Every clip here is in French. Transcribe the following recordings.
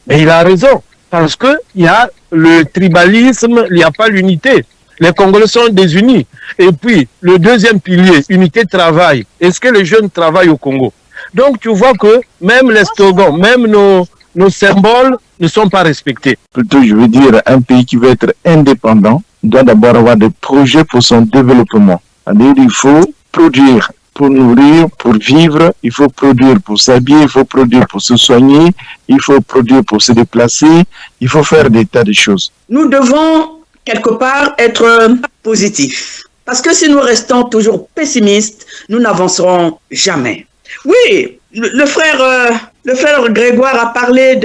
Mais il a raison, parce qu'il y a le tribalisme, il n'y a pas l'unité. Les Congolais sont désunis. Et puis, le deuxième pilier, unité de travail. Est-ce que les jeunes travaillent au Congo? Donc, tu vois que même les slogans, même nos symboles ne sont pas respectés. Plutôt, je veux dire, un pays qui veut être indépendant doit d'abord avoir des projets pour son développement. C'est-à-dire, il faut produire pour nourrir, pour vivre, il faut produire pour s'habiller, il faut produire pour se soigner, il faut produire pour se déplacer, il faut faire des tas de choses. Nous devons quelque part être positifs. Parce que si nous restons toujours pessimistes, nous n'avancerons jamais. Oui, le frère Grégoire a parlé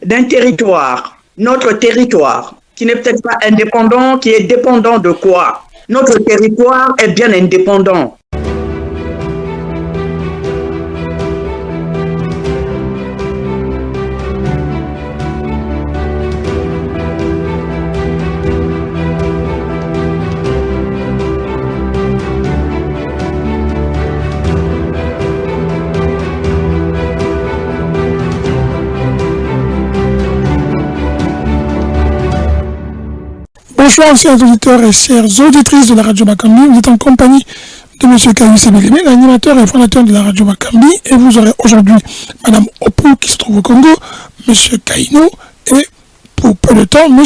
d'un territoire, notre territoire, qui n'est peut-être pas indépendant, qui est dépendant de quoi? Notre territoire est bien indépendant. Bonsoir, chers auditeurs et chères auditrices de la radio Bakambi. Vous êtes en compagnie de M. Kayus Ebeleme, l'animateur et fondateur de la radio Bakambi. Et vous aurez aujourd'hui Mme Opou qui se trouve au Congo, M. Kaino et pour peu de temps, M.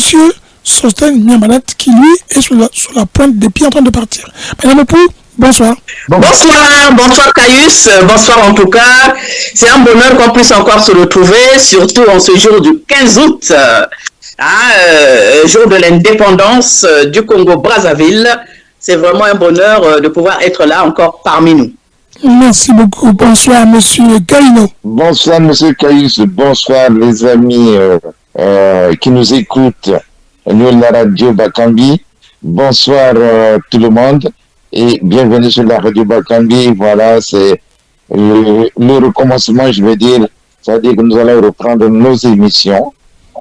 Sosten Miamalat qui lui est sur la pointe des pieds en train de partir. Mme Opou, bonsoir. Bonsoir Kayus, bonsoir en tout cas. C'est un bonheur qu'on puisse encore se retrouver, surtout en ce jour du 15 août. Jour de l'indépendance du Congo-Brazzaville. C'est vraiment un bonheur de pouvoir être là encore parmi nous. Merci beaucoup. Bonsoir, Monsieur Kaino. Bonsoir, Monsieur Kayus. Bonsoir, les amis qui nous écoutent. Nous, la radio Bakambi. Bonsoir tout le monde et bienvenue sur la radio Bakambi. Voilà, c'est le recommencement, je veux dire. C'est-à-dire que nous allons reprendre nos émissions.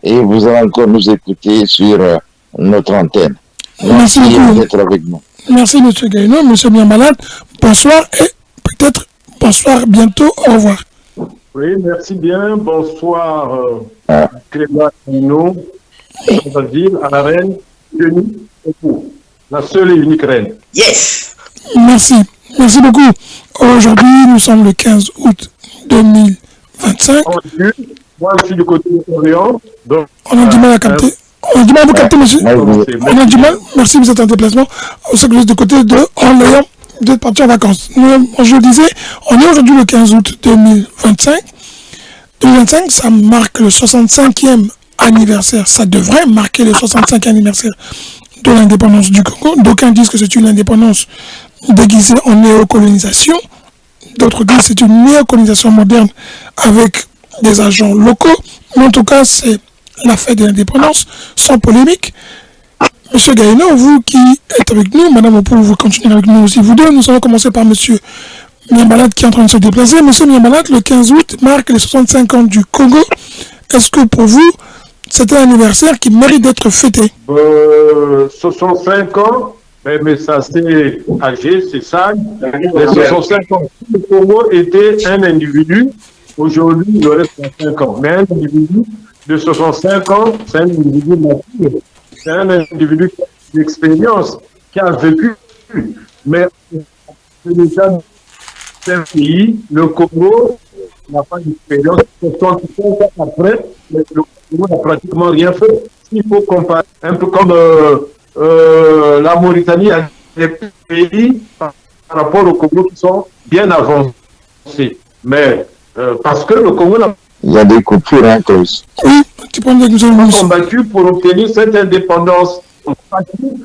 Et vous allez encore nous écouter sur notre antenne. Merci d'être avec nous. Merci, M. Gaïno. M. Miamalat, bonsoir et peut-être bonsoir bientôt. Au revoir. Oui, merci bien. Bonsoir, Clément Gaïno, à la reine, Denis Opou, la seule et unique reine. Yes! Merci. Merci beaucoup. Aujourd'hui, nous sommes le 15 août 2025. Moi, je suis du côté de Orléans. On a du mal à capter. On a du mal à vous capter, monsieur. On a du mal. Merci, vous êtes en déplacement. Au sein que vous êtes du côté de Orléans, vous êtes parti en vacances. Je le disais, on est aujourd'hui le 15 août 2025. 2025, ça marque le 65e anniversaire. Ça devrait marquer le 65e anniversaire de l'indépendance du Congo. D'aucuns disent que c'est une indépendance déguisée en néocolonisation. D'autres disent que c'est une néocolonisation moderne avec des agents locaux, mais en tout cas, c'est la fête de l'indépendance, sans polémique. Monsieur Gaïno, vous qui êtes avec nous, Madame Opou, vous continuez avec nous aussi, vous deux, nous allons commencer par Monsieur Miamalat qui est en train de se déplacer. Monsieur Miamalat, le 15 août marque les 65 ans du Congo. Est-ce que pour vous, c'est un anniversaire qui mérite d'être fêté? 65 ans, mais ça c'est âgé, c'est ça. Les 65 ans, le Congo était un individu. Aujourd'hui, il aurait 65 ans. Mais un individu de 65 ans, c'est un individu mature. C'est un individu qui a une expérience, qui a vécu. Mais déjà, c'est un pays, le Congo n'a pas d'expérience. 65 ans après, le Congo n'a pratiquement rien fait. Il faut comparer un peu comme la Mauritanie a des pays par rapport au Congo qui sont bien avancés. Mais parce que le Congo n'a il y a des coupures, hein, Cause. Oui, tu prends des nous avons combattu pour obtenir cette indépendance.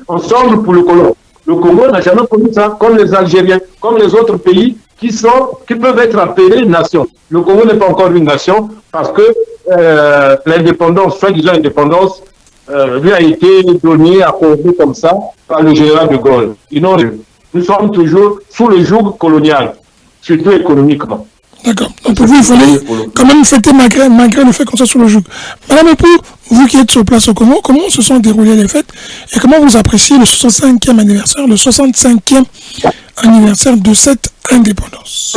Ensemble pour le Congo. Le Congo n'a jamais connu ça, comme les Algériens, comme les autres pays qui peuvent être appelés nation. Le Congo n'est pas encore une nation parce que l'indépendance, soi-disant indépendance, lui a été donnée, accordée comme ça par le général de Gaulle. Nous sommes toujours sous le joug colonial, surtout économiquement. D'accord. Donc pour vous, il fallait quand même fêter malgré le fait qu'on soit sur le joug. Madame Opou, vous qui êtes sur place au Congo, comment se sont déroulées les fêtes et comment vous appréciez le 65e anniversaire, de cette indépendance?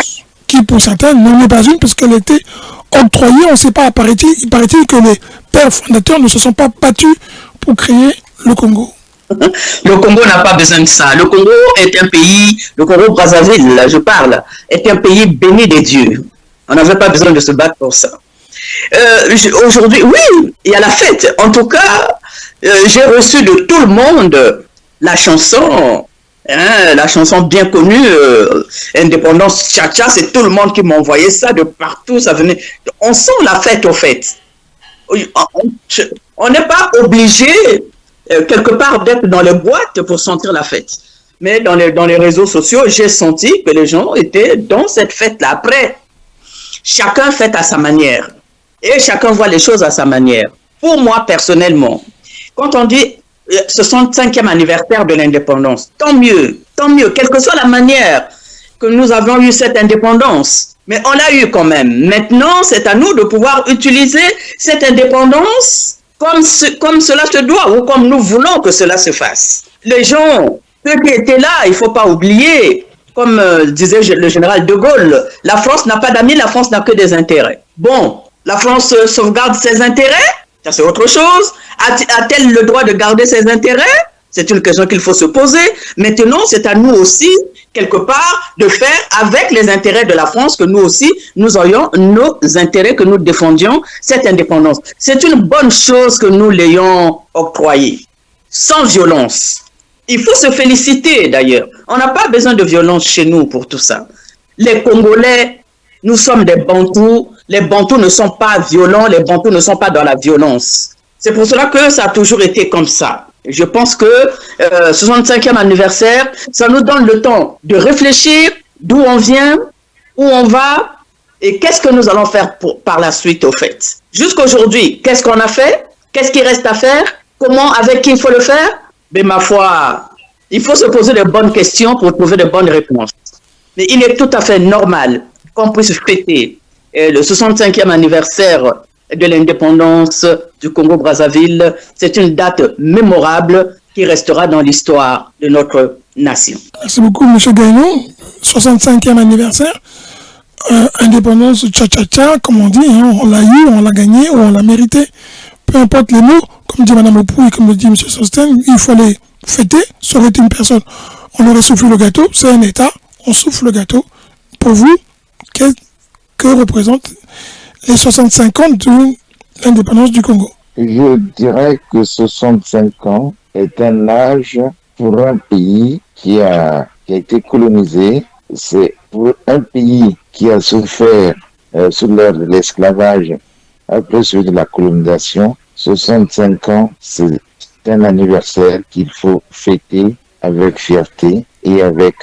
qui pour certains n'en est pas une parce qu'elle a été octroyée. On ne sait pas, il paraît-il que les pères fondateurs ne se sont pas battus pour créer le Congo. Le Congo n'a pas besoin de ça. Le Congo est un pays, le Congo Brazzaville, là, je parle, est un pays béni des dieux. On n'avait pas besoin de se battre pour ça. Aujourd'hui, oui, il y a la fête. En tout cas, j'ai reçu de tout le monde la chanson bien connue, Indépendance Cha-Cha. C'est tout le monde qui m'a envoyé ça de partout. Ça venait. On sent la fête, au fait. On n'est pas obligé quelque part d'être dans les boîtes pour sentir la fête. Mais dans les réseaux sociaux, j'ai senti que les gens étaient dans cette fête-là. Après, chacun fête à sa manière. Et chacun voit les choses à sa manière. Pour moi, personnellement, quand on dit 65e anniversaire de l'indépendance, tant mieux, quelle que soit la manière que nous avons eu cette indépendance. Mais on l'a eu quand même. Maintenant, c'est à nous de pouvoir utiliser cette indépendance comme cela se doit ou comme nous voulons que cela se fasse. Les gens, ceux qui étaient là, il ne faut pas oublier, comme disait le général de Gaulle, la France n'a pas d'amis, la France n'a que des intérêts. Bon, la France sauvegarde ses intérêts, ça c'est autre chose. A-t-elle le droit de garder ses intérêts? C'est une question qu'il faut se poser. Maintenant, c'est à nous aussi, quelque part, de faire avec les intérêts de la France que nous aussi, nous ayons nos intérêts, que nous défendions cette indépendance. C'est une bonne chose que nous l'ayons octroyée, sans violence. Il faut se féliciter d'ailleurs. On n'a pas besoin de violence chez nous pour tout ça. Les Congolais, nous sommes des Bantous. Les Bantous ne sont pas violents, les Bantous ne sont pas dans la violence. C'est pour cela que ça a toujours été comme ça. Je pense que 65e anniversaire, ça nous donne le temps de réfléchir d'où on vient, où on va et qu'est-ce que nous allons faire par la suite au fait. Jusqu'aujourd'hui, qu'est-ce qu'on a fait? Qu'est-ce qui reste à faire? Comment, avec qui il faut le faire? Mais ma foi, il faut se poser de bonnes questions pour trouver de bonnes réponses. Mais il est tout à fait normal qu'on puisse fêter le 65e anniversaire de l'indépendance du Congo-Brazzaville. C'est une date mémorable qui restera dans l'histoire de notre nation. Merci beaucoup, M. Gagnon. 65e anniversaire. Indépendance cha-cha-cha, comme on dit, hein, on l'a eu, on l'a gagné ou on l'a mérité. Peu importe les mots, comme dit Mme Opou et comme le dit M. Sosten, il faut les fêter. Ça aurait été une personne, on aurait soufflé le gâteau. C'est un État, on souffle le gâteau. Pour vous, que représentent les 65 ans de l'indépendance du Congo? Je dirais que 65 ans est un âge pour un pays qui a été colonisé. C'est pour un pays qui a souffert sous l'ère de l'esclavage après celui de la colonisation. 65 ans, c'est un anniversaire qu'il faut fêter avec fierté et avec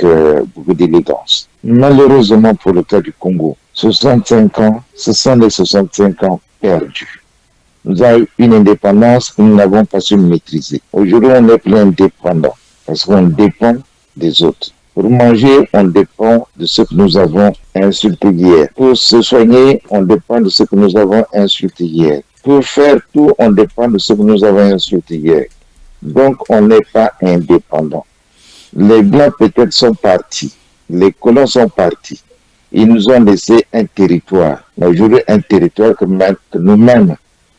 beaucoup d'élégance. Malheureusement pour le cas du Congo, 65 ans, ce sont les 65 ans perdus. Nous avons eu une indépendance que nous n'avons pas su maîtriser. Aujourd'hui, on est plein indépendant parce qu'on dépend des autres. Pour manger, on dépend de ce que nous avons insulté hier. Pour se soigner, on dépend de ce que nous avons insulté hier. Pour faire tout, on dépend de ce que nous avons insulté hier. Donc, on n'est pas indépendant. Les Blancs peut-être sont partis. Les colons sont partis. Ils nous ont laissé un territoire. Aujourd'hui, un territoire que nous-mêmes,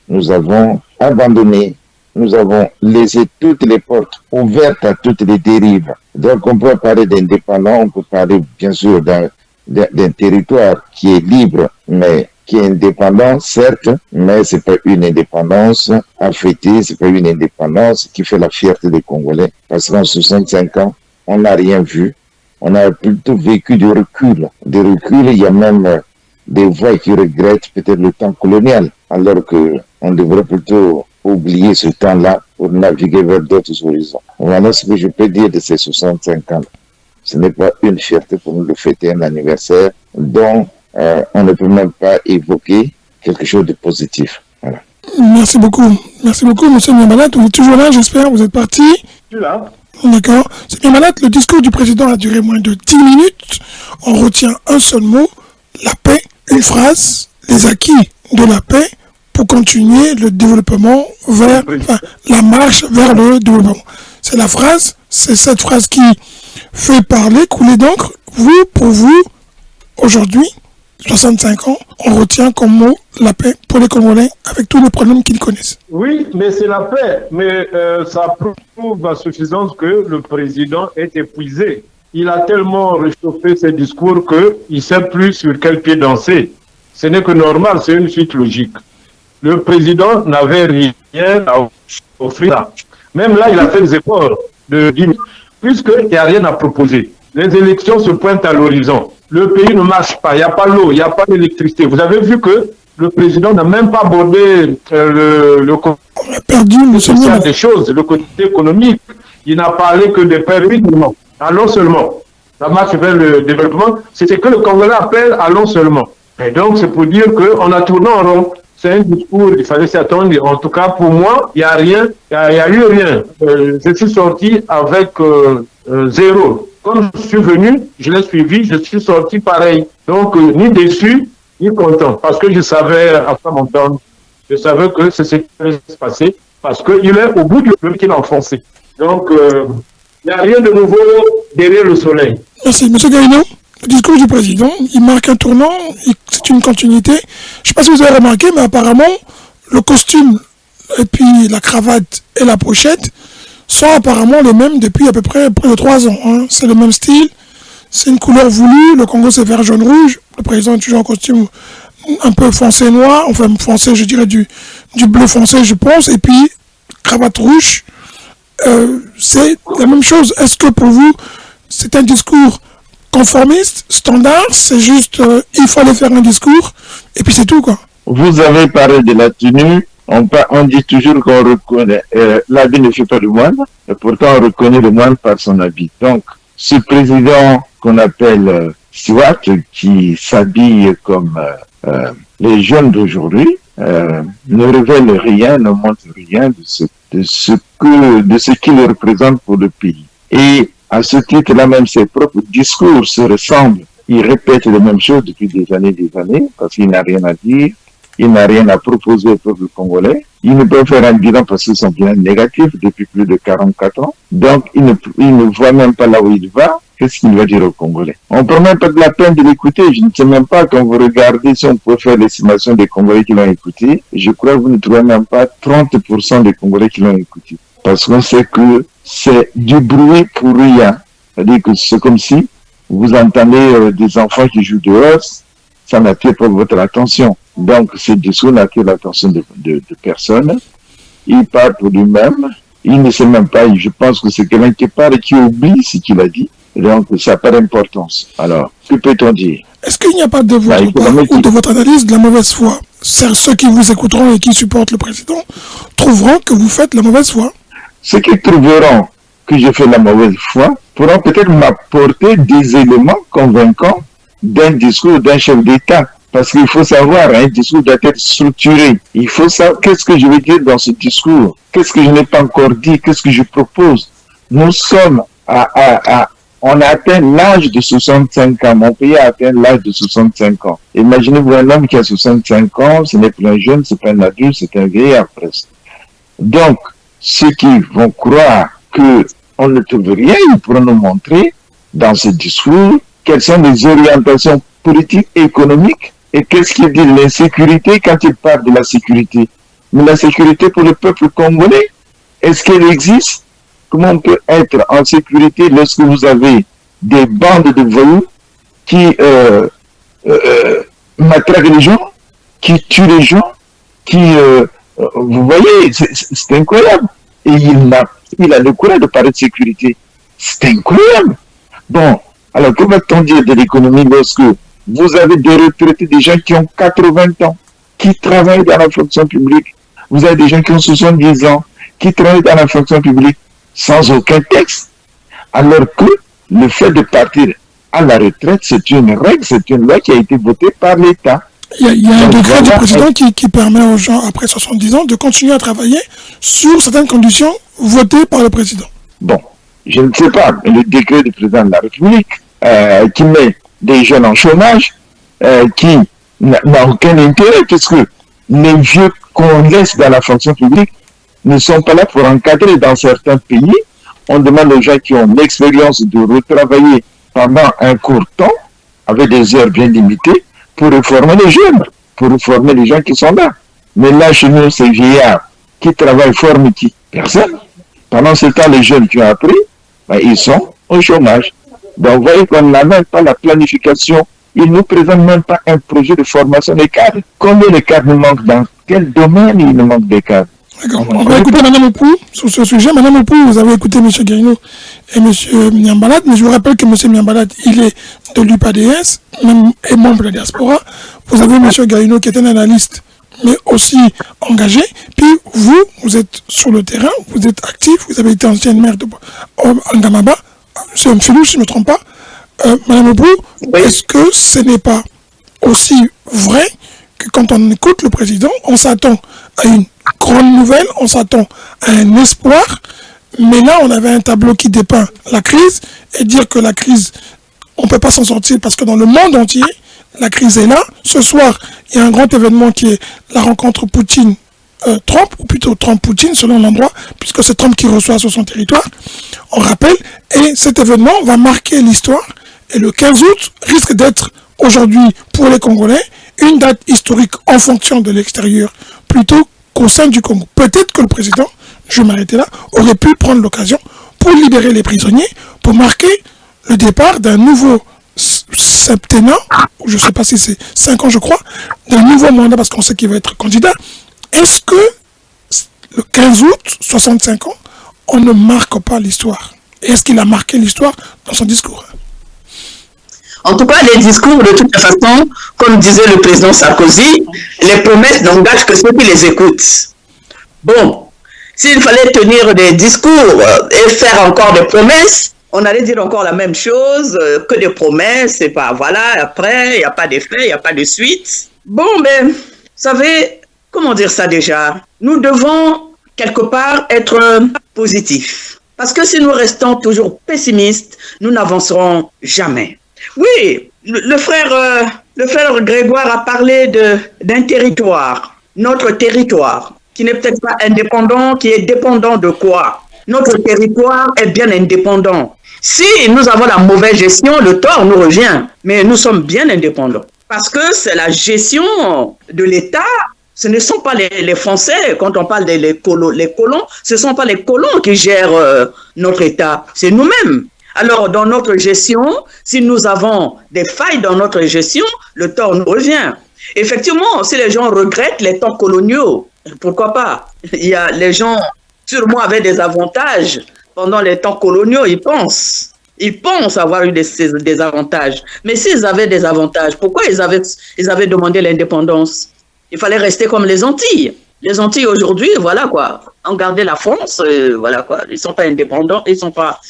nous avons abandonné. Nous avons laissé toutes les portes ouvertes à toutes les dérives. Donc, on peut parler d'indépendant, on peut parler, bien sûr, d'un territoire qui est libre, mais qui est indépendant, certes, mais c'est pas une indépendance à fêter, c'est pas une indépendance qui fait la fierté des Congolais. Parce qu'en 65 ans, on n'a rien vu. On a plutôt vécu du recul. Des reculs, il y a même des voix qui regrettent peut-être le temps colonial, alors que on devrait plutôt oublier ce temps-là pour naviguer vers d'autres horizons. Voilà ce que je peux dire de ces 65 ans. Ce n'est pas une fierté pour nous de fêter un anniversaire dont on ne peut même pas évoquer quelque chose de positif. Voilà. Merci beaucoup, M. Niamalat. Vous êtes toujours là, j'espère. Vous êtes parti. Je suis là. D'accord. M. Niamalat, le discours du président a duré moins de 10 minutes. On retient un seul mot, la paix, une phrase, les acquis de la paix pour continuer le développement vers, la marche vers le développement. C'est la phrase, c'est cette phrase qui fait parler, couler d'encre. Pour vous, aujourd'hui, 65 ans, on retient comme mot la paix pour les Congolais avec tous les problèmes qu'ils connaissent. Oui, mais c'est la paix. Mais ça prouve à suffisance que le président est épuisé. Il a tellement réchauffé ses discours qu'il ne sait plus sur quel pied danser. Ce n'est que normal, c'est une suite logique. Le président n'avait rien à offrir. Même là, il a fait des efforts de dire, puisqu'il n'y a rien à proposer. Les élections se pointent à l'horizon. Le pays ne marche pas, il n'y a pas l'eau, il n'y a pas d'électricité. Vous avez vu que le président n'a même pas abordé le côté social des choses, le côté économique. Il n'a parlé que des permis-seulement. Allons seulement. La marche vers le développement, c'est ce que le Congolais appelle allons seulement. Et donc, c'est pour dire qu'on a tourné en rond. C'est un discours, il fallait s'y attendre. En tout cas, pour moi, il n'y a rien, il n'y a eu rien. Je suis sorti avec zéro. Comme je suis venu, je l'ai suivi, je suis sorti pareil. Donc, ni déçu, ni content. Parce que je savais, après mon temps, je savais que c'est ce qui allait se passer. Parce qu'il est au bout du problème qu'il a enfoncé. Donc, il n'y a rien de nouveau derrière le soleil. Merci. M. Gaïno, le discours du président, il marque un tournant, c'est une continuité. Je ne sais pas si vous avez remarqué, mais apparemment, le costume, et puis la cravate et la pochette sont apparemment les mêmes depuis à peu près 3 ans. Hein. C'est le même style, c'est une couleur voulue, le Congo c'est vert, jaune, rouge, le président est toujours en costume un peu foncé noir, enfin foncé, je dirais du bleu foncé, je pense, et puis cravate rouge, c'est la même chose. Est-ce que pour vous, c'est un discours conformiste, standard, c'est juste, il fallait faire un discours, et puis c'est tout, quoi. Vous avez parlé de la tenue. On dit toujours qu'on reconnaît, l'habit ne fait pas le moine, et pourtant on reconnaît le moine par son habit. Donc, ce président qu'on appelle Swat, qui s'habille comme les jeunes d'aujourd'hui, ne révèle rien, ne montre rien de ce qu'il représente pour le pays. Et à ce titre-là, même ses propres discours se ressemblent. Il répète les mêmes choses depuis des années, parce qu'il n'a rien à dire. Il n'a rien à proposer au peuple congolais. Il ne peut faire un bilan parce que son bilan est négatif depuis plus de 44 ans. Donc, il ne voit même pas là où il va. Qu'est-ce qu'il va dire aux Congolais? On ne prend même pas de la peine de l'écouter. Je ne sais même pas, quand vous regardez, si on peut faire l'estimation des Congolais qui l'ont écouté, je crois que vous ne trouvez même pas 30% des Congolais qui l'ont écouté. Parce qu'on sait que c'est du bruit pour rien. C'est-à-dire que c'est comme si vous entendez des enfants qui jouent dehors, ça n'attire pas votre attention. Donc, ce discours n'attire l'attention de personne. Il parle pour lui-même. Il ne sait même pas. Je pense que c'est quelqu'un qui parle et qui oublie ce qu'il a dit. Donc, ça n'a pas d'importance. Alors, que peut-on dire? Est-ce qu'il n'y a pas de votre part ou de votre analyse de la mauvaise foi? Ceux qui vous écouteront et qui supportent le président trouveront que vous faites la mauvaise foi. Ceux qui trouveront que je fais la mauvaise foi pourront peut-être m'apporter des éléments convaincants d'un discours d'un chef d'État. Parce qu'il faut savoir, un discours doit être structuré. Il faut savoir qu'est-ce que je veux dire dans ce discours. Qu'est-ce que je n'ai pas encore dit, qu'est-ce que je propose. Nous sommes on a atteint l'âge de 65 ans. Mon pays a atteint l'âge de 65 ans. Imaginez-vous un homme qui a 65 ans, ce n'est plus un jeune, c'est pas un adulte, c'est un vieillard presque. Donc, ceux qui vont croire qu'on ne trouve rien, ils pourront nous montrer dans ce discours quelles sont les orientations politiques et économiques et qu'est-ce qu'il dit de l'insécurité quand il parle de la sécurité. Mais la sécurité pour le peuple congolais, est-ce qu'elle existe? Comment on peut être en sécurité lorsque vous avez des bandes de voyous qui matraquent les gens, qui tuent les gens, vous voyez, c'est incroyable. Et il a le courage de parler de sécurité. C'est incroyable. Bon, alors que va-t-on dire de l'économie lorsque vous avez des retraités, des gens qui ont 80 ans, qui travaillent dans la fonction publique. Vous avez des gens qui ont 70 ans, qui travaillent dans la fonction publique sans aucun texte. Alors que le fait de partir à la retraite, c'est une règle, c'est une loi qui a été votée par l'État. Il y a un décret du président qui permet aux gens, après 70 ans, de continuer à travailler sur certaines conditions votées par le président. Bon, je ne sais pas, mais le décret du président de la République qui met des jeunes en chômage, qui n'a aucun intérêt, puisque les vieux qu'on laisse dans la fonction publique ne sont pas là pour encadrer. Dans certains pays, on demande aux gens qui ont l'expérience de retravailler pendant un court temps avec des heures bien limitées pour reformer les jeunes, pour reformer les gens qui sont là. Mais là, chez nous, ces vieillards qui travaillent forment qui? Personne. Pendant ce temps, les jeunes qui ont appris, ben, ils sont au chômage. Donc, vous voyez qu'on n'a même pas la planification. Ils ne nous présentent même pas un projet de formation des cadres. Combien de cadres nous manquent? Dans quel domaine il nous manque des cadres? D'accord. On va écouter Mme Opou sur ce sujet. Mme Opou, vous avez écouté M. Guéino et M. Miambalad, mais je vous rappelle que M. Miambalad, il est de l'UPADS et membre de la diaspora. Vous avez M. Guéino qui est un analyste, mais aussi engagé. Puis vous êtes sur le terrain, vous êtes actif, vous avez été ancienne maire de Angamaba, c'est un filou, si je ne me trompe pas. Mme Opou, est-ce que ce n'est pas aussi vrai que quand on écoute le président, on s'attend à une grande nouvelle, on s'attend à un espoir, mais là on avait un tableau qui dépeint la crise, et dire que la crise, on ne peut pas s'en sortir parce que dans le monde entier, la crise est là. Ce soir, il y a un grand événement qui est la rencontre Poutine-Trump, ou plutôt Trump-Poutine selon l'endroit, puisque c'est Trump qui reçoit sur son territoire, on rappelle, et cet événement va marquer l'histoire, et le 15 août risque d'être aujourd'hui pour les Congolais une date historique en fonction de l'extérieur plutôt qu'au sein du Congo. Peut-être que le président, je vais m'arrêter là, aurait pu prendre l'occasion pour libérer les prisonniers, pour marquer le départ d'un nouveau septennat, je ne sais pas si c'est 5 ans je crois, d'un nouveau mandat parce qu'on sait qu'il va être candidat. Est-ce que le 15 août, 65 ans, on ne marque pas l'histoire? Et est-ce qu'il a marqué l'histoire dans son discours? En tout cas, les discours, de toute façon, comme disait le président Sarkozy, les promesses n'engagent que ceux qui les écoutent. Bon, s'il fallait tenir des discours et faire encore des promesses, on allait dire encore la même chose, que des promesses, et pas, voilà, après, il n'y a pas d'effet, il n'y a pas de suite. Bon, mais, vous savez, comment dire ça déjà? Nous devons, quelque part, être positifs. Parce que si nous restons toujours pessimistes, nous n'avancerons jamais. Oui, le frère Grégoire a parlé d'un territoire, notre territoire, qui n'est peut-être pas indépendant, qui est dépendant de quoi? Notre territoire est bien indépendant. Si nous avons la mauvaise gestion, le tort nous revient, mais nous sommes bien indépendants. Parce que c'est la gestion de l'État, ce ne sont pas les Français, quand on parle des colons, ce ne sont pas les colons qui gèrent notre État, c'est nous-mêmes. Alors, dans notre gestion, si nous avons des failles dans notre gestion, le tort nous revient. Effectivement, si les gens regrettent les temps coloniaux, pourquoi pas? Les gens, sûrement, avaient des avantages pendant les temps coloniaux, ils pensent. Ils pensent avoir eu des avantages. Mais s'ils avaient des avantages, pourquoi ils avaient demandé l'indépendance? Il fallait rester comme les Antilles. Les Antilles aujourd'hui, voilà quoi, ont gardé la France, voilà quoi, ils sont pas indépendants, ils sont pas,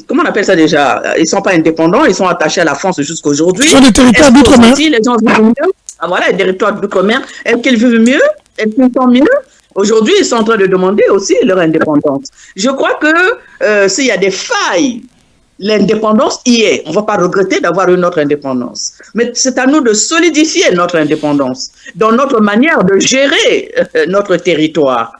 comment on appelle ça déjà? Ils sont pas indépendants, ils sont attachés à la France jusqu'aujourd'hui. Ce sont des territoires d'outre-mer. Les gens vivent mieux. Ah voilà, les territoires d'outre-mer. Est-ce qu'ils vivent mieux? Est-ce qu'ils sont mieux? Aujourd'hui, ils sont en train de demander aussi leur indépendance. Je crois que s'il y a des failles, l'indépendance y est. On ne va pas regretter d'avoir une autre indépendance. Mais c'est à nous de solidifier notre indépendance dans notre manière de gérer notre territoire.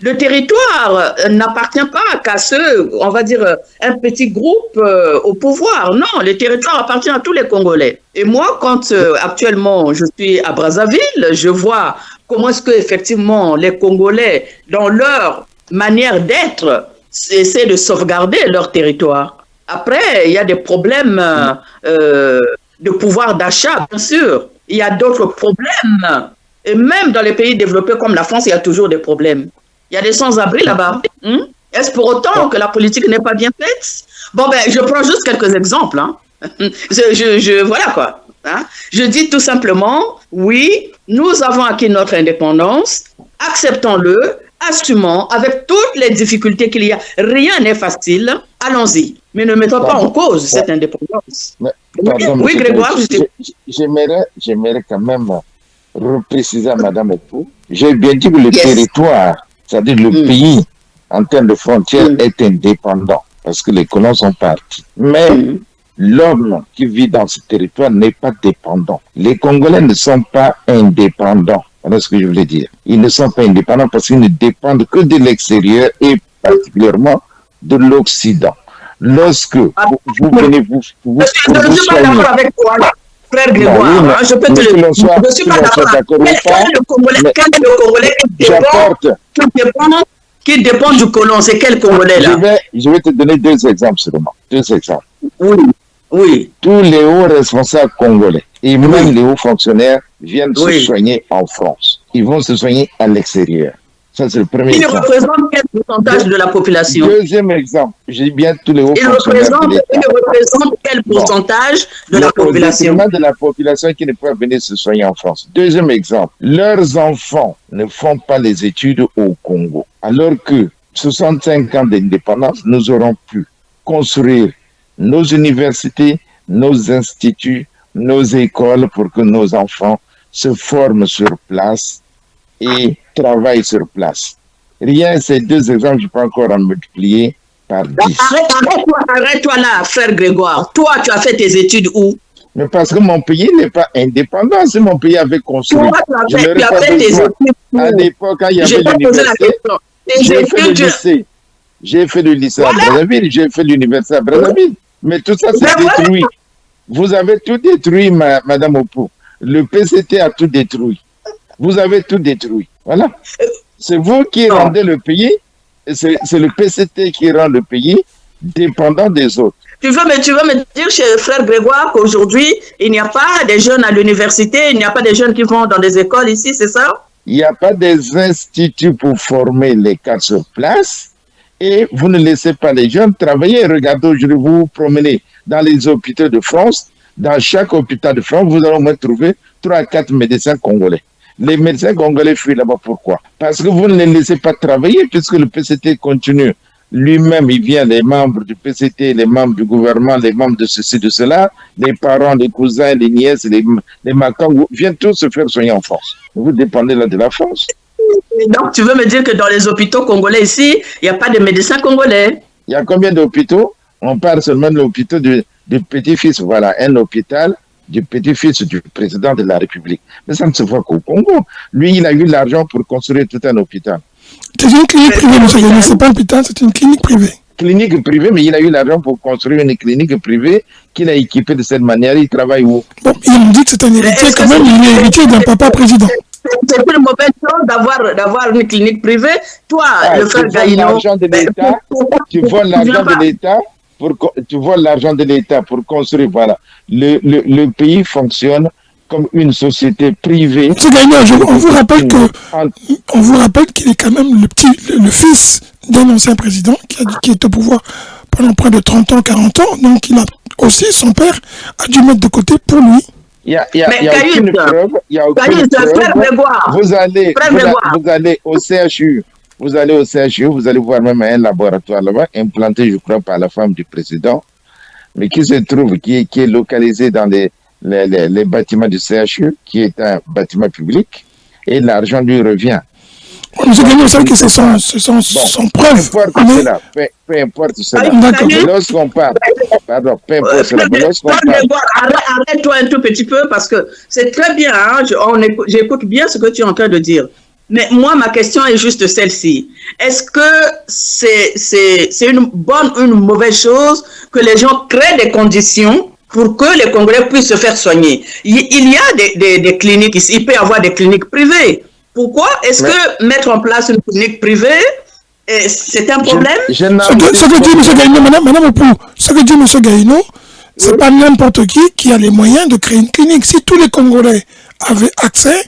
Le territoire n'appartient pas qu'à ceux, on va dire, un petit groupe au pouvoir. Non, le territoire appartient à tous les Congolais. Et moi, quand actuellement je suis à Brazzaville, je vois comment est-ce que effectivement les Congolais, dans leur manière d'être, essaient de sauvegarder leur territoire. Après, il y a des problèmes de pouvoir d'achat, bien sûr. Il y a d'autres problèmes. Et même dans les pays développés comme la France, il y a toujours des problèmes. Il y a des sans-abri là-bas. Est-ce pour autant que la politique n'est pas bien faite? Bon, ben, je prends juste quelques exemples. Hein. Voilà quoi. Hein. Je dis tout simplement, oui, nous avons acquis notre indépendance, acceptons-le, assumons avec toutes les difficultés qu'il y a. Rien n'est facile. Allons-y. Mais ne mettons pas en cause cette indépendance. Oui, Grégoire, j'aimerais quand même repréciser à Madame Epou. J'ai bien dit que le territoire, c'est-à-dire le pays, en termes de frontières, est indépendant, parce que les colons sont partis. Mais l'homme qui vit dans ce territoire n'est pas dépendant. Les Congolais ne sont pas indépendants. Voilà ce que je voulais dire. Ils ne sont pas indépendants parce qu'ils ne dépendent que de l'extérieur et particulièrement de l'Occident. lorsque vous venez vous je ne suis pas d'accord avec toi, frère Grégoire. Oui, je peux te le dire. Je ne suis pas d'accord. Quel est le Congolais qui dépend du colon? C'est quel Congolais là? Je vais te donner 2 exemples seulement. 2 exemples. Oui, oui. Tous les hauts responsables congolais et même les hauts fonctionnaires viennent se soigner en France. Ils vont se soigner à l'extérieur. Ça, c'est le premier exemple. Il représente quel pourcentage de la population? Deuxième exemple, j'ai bien tous les hauts fonctionnaires. Il représente quel pourcentage de la population? De la population qui ne peut venir se soigner en France. Deuxième exemple, leurs enfants ne font pas les études au Congo. Alors que 65 ans d'indépendance, nous aurons pu construire nos universités, nos instituts, nos écoles pour que nos enfants se forment sur place et travaillent sur place. Rien, ces 2 exemples, je peux encore en multiplier par 10. Arrête-toi là, frère Grégoire. Toi, tu as fait tes études où? Mais parce que mon pays n'est pas indépendant, si mon pays avait construit. Toi, tu as fait tes études où? À l'époque, quand il y avait l'université, j'ai fait le lycée à Brazzaville, j'ai fait l'université à Brazzaville. Mais tout ça, c'est détruit. Vous avez tout détruit, Madame Opou. Le PCT a tout détruit. Vous avez tout détruit. Voilà. C'est vous qui rendez le pays, c'est le PCT qui rend le pays dépendant des autres. Tu veux me dire, cher frère Grégoire, qu'aujourd'hui, il n'y a pas des jeunes à l'université, il n'y a pas des jeunes qui vont dans des écoles ici, c'est ça? Il n'y a pas des instituts pour former les cadres sur place et vous ne laissez pas les jeunes travailler. Regardez, aujourd'hui, vous vous promenez dans les hôpitaux de France. Dans chaque hôpital de France, vous allez au moins trouver 3 à 4 médecins congolais. Les médecins congolais fuient là-bas. Pourquoi? Parce que vous ne les laissez pas travailler puisque le PCT continue. Lui-même, il vient, les membres du PCT, les membres du gouvernement, les membres de ceci, de cela, les parents, les cousins, les nièces, les macans, viennent tous se faire soigner en France. Vous dépendez là de la France. Donc, tu veux me dire que dans les hôpitaux congolais ici, il n'y a pas de médecins congolais? Il y a combien d'hôpitaux? On parle seulement de l'hôpital du petit-fils. Voilà, un hôpital du petit-fils du président de la République. Mais ça ne se voit qu'au Congo. Lui, il a eu l'argent pour construire tout un hôpital. C'est une clinique privée, monsieur Gagné. C'est pas un hôpital, c'est une clinique privée. Clinique privée, mais il a eu l'argent pour construire une clinique privée qu'il a équipée de cette manière. Il travaille où? Bon, il me dit que c'est un héritier quand même. Il est héritier d'un papa président. C'est une mauvaise chose d'avoir une clinique privée. Toi, le frère Gaïno, tu vois l'argent de l'État. Tu vois l'argent de l'État pour construire, voilà. Le pays fonctionne comme une société privée. Monsieur Gaïno, on vous rappelle qu'il est quand même le fils d'un ancien président qui est au pouvoir pendant près de 30 ans, 40 ans. Donc il a aussi, son père a dû mettre de côté pour lui. Il y a aucune preuve. Vous allez au CHU. Vous allez au CHU, vous allez voir même un laboratoire là-bas, implanté, je crois, par la femme du président, mais qui se trouve, qui est localisé dans les bâtiments du CHU, qui est un bâtiment public, et l'argent lui revient. Monsieur Gagné, vous savez que c'est son preuve. Peu importe cela. Lorsqu'on parle, pardon, peu importe cela. Arrête-toi un tout petit peu parce que c'est très bien, hein, j'écoute bien ce que tu es en train de dire. Mais moi, ma question est juste celle-ci. Est-ce que c'est une bonne ou une mauvaise chose que les gens créent des conditions pour que les Congolais puissent se faire soigner? Il y a des cliniques ici, il peut y avoir des cliniques privées. Pourquoi est-ce que mettre en place une clinique privée, c'est un problème? Ce que dit M. Gaïno, Madame Opou, ce que dit M. Gaïno, c'est pas n'importe qui a les moyens de créer une clinique. Si tous les Congolais avaient accès,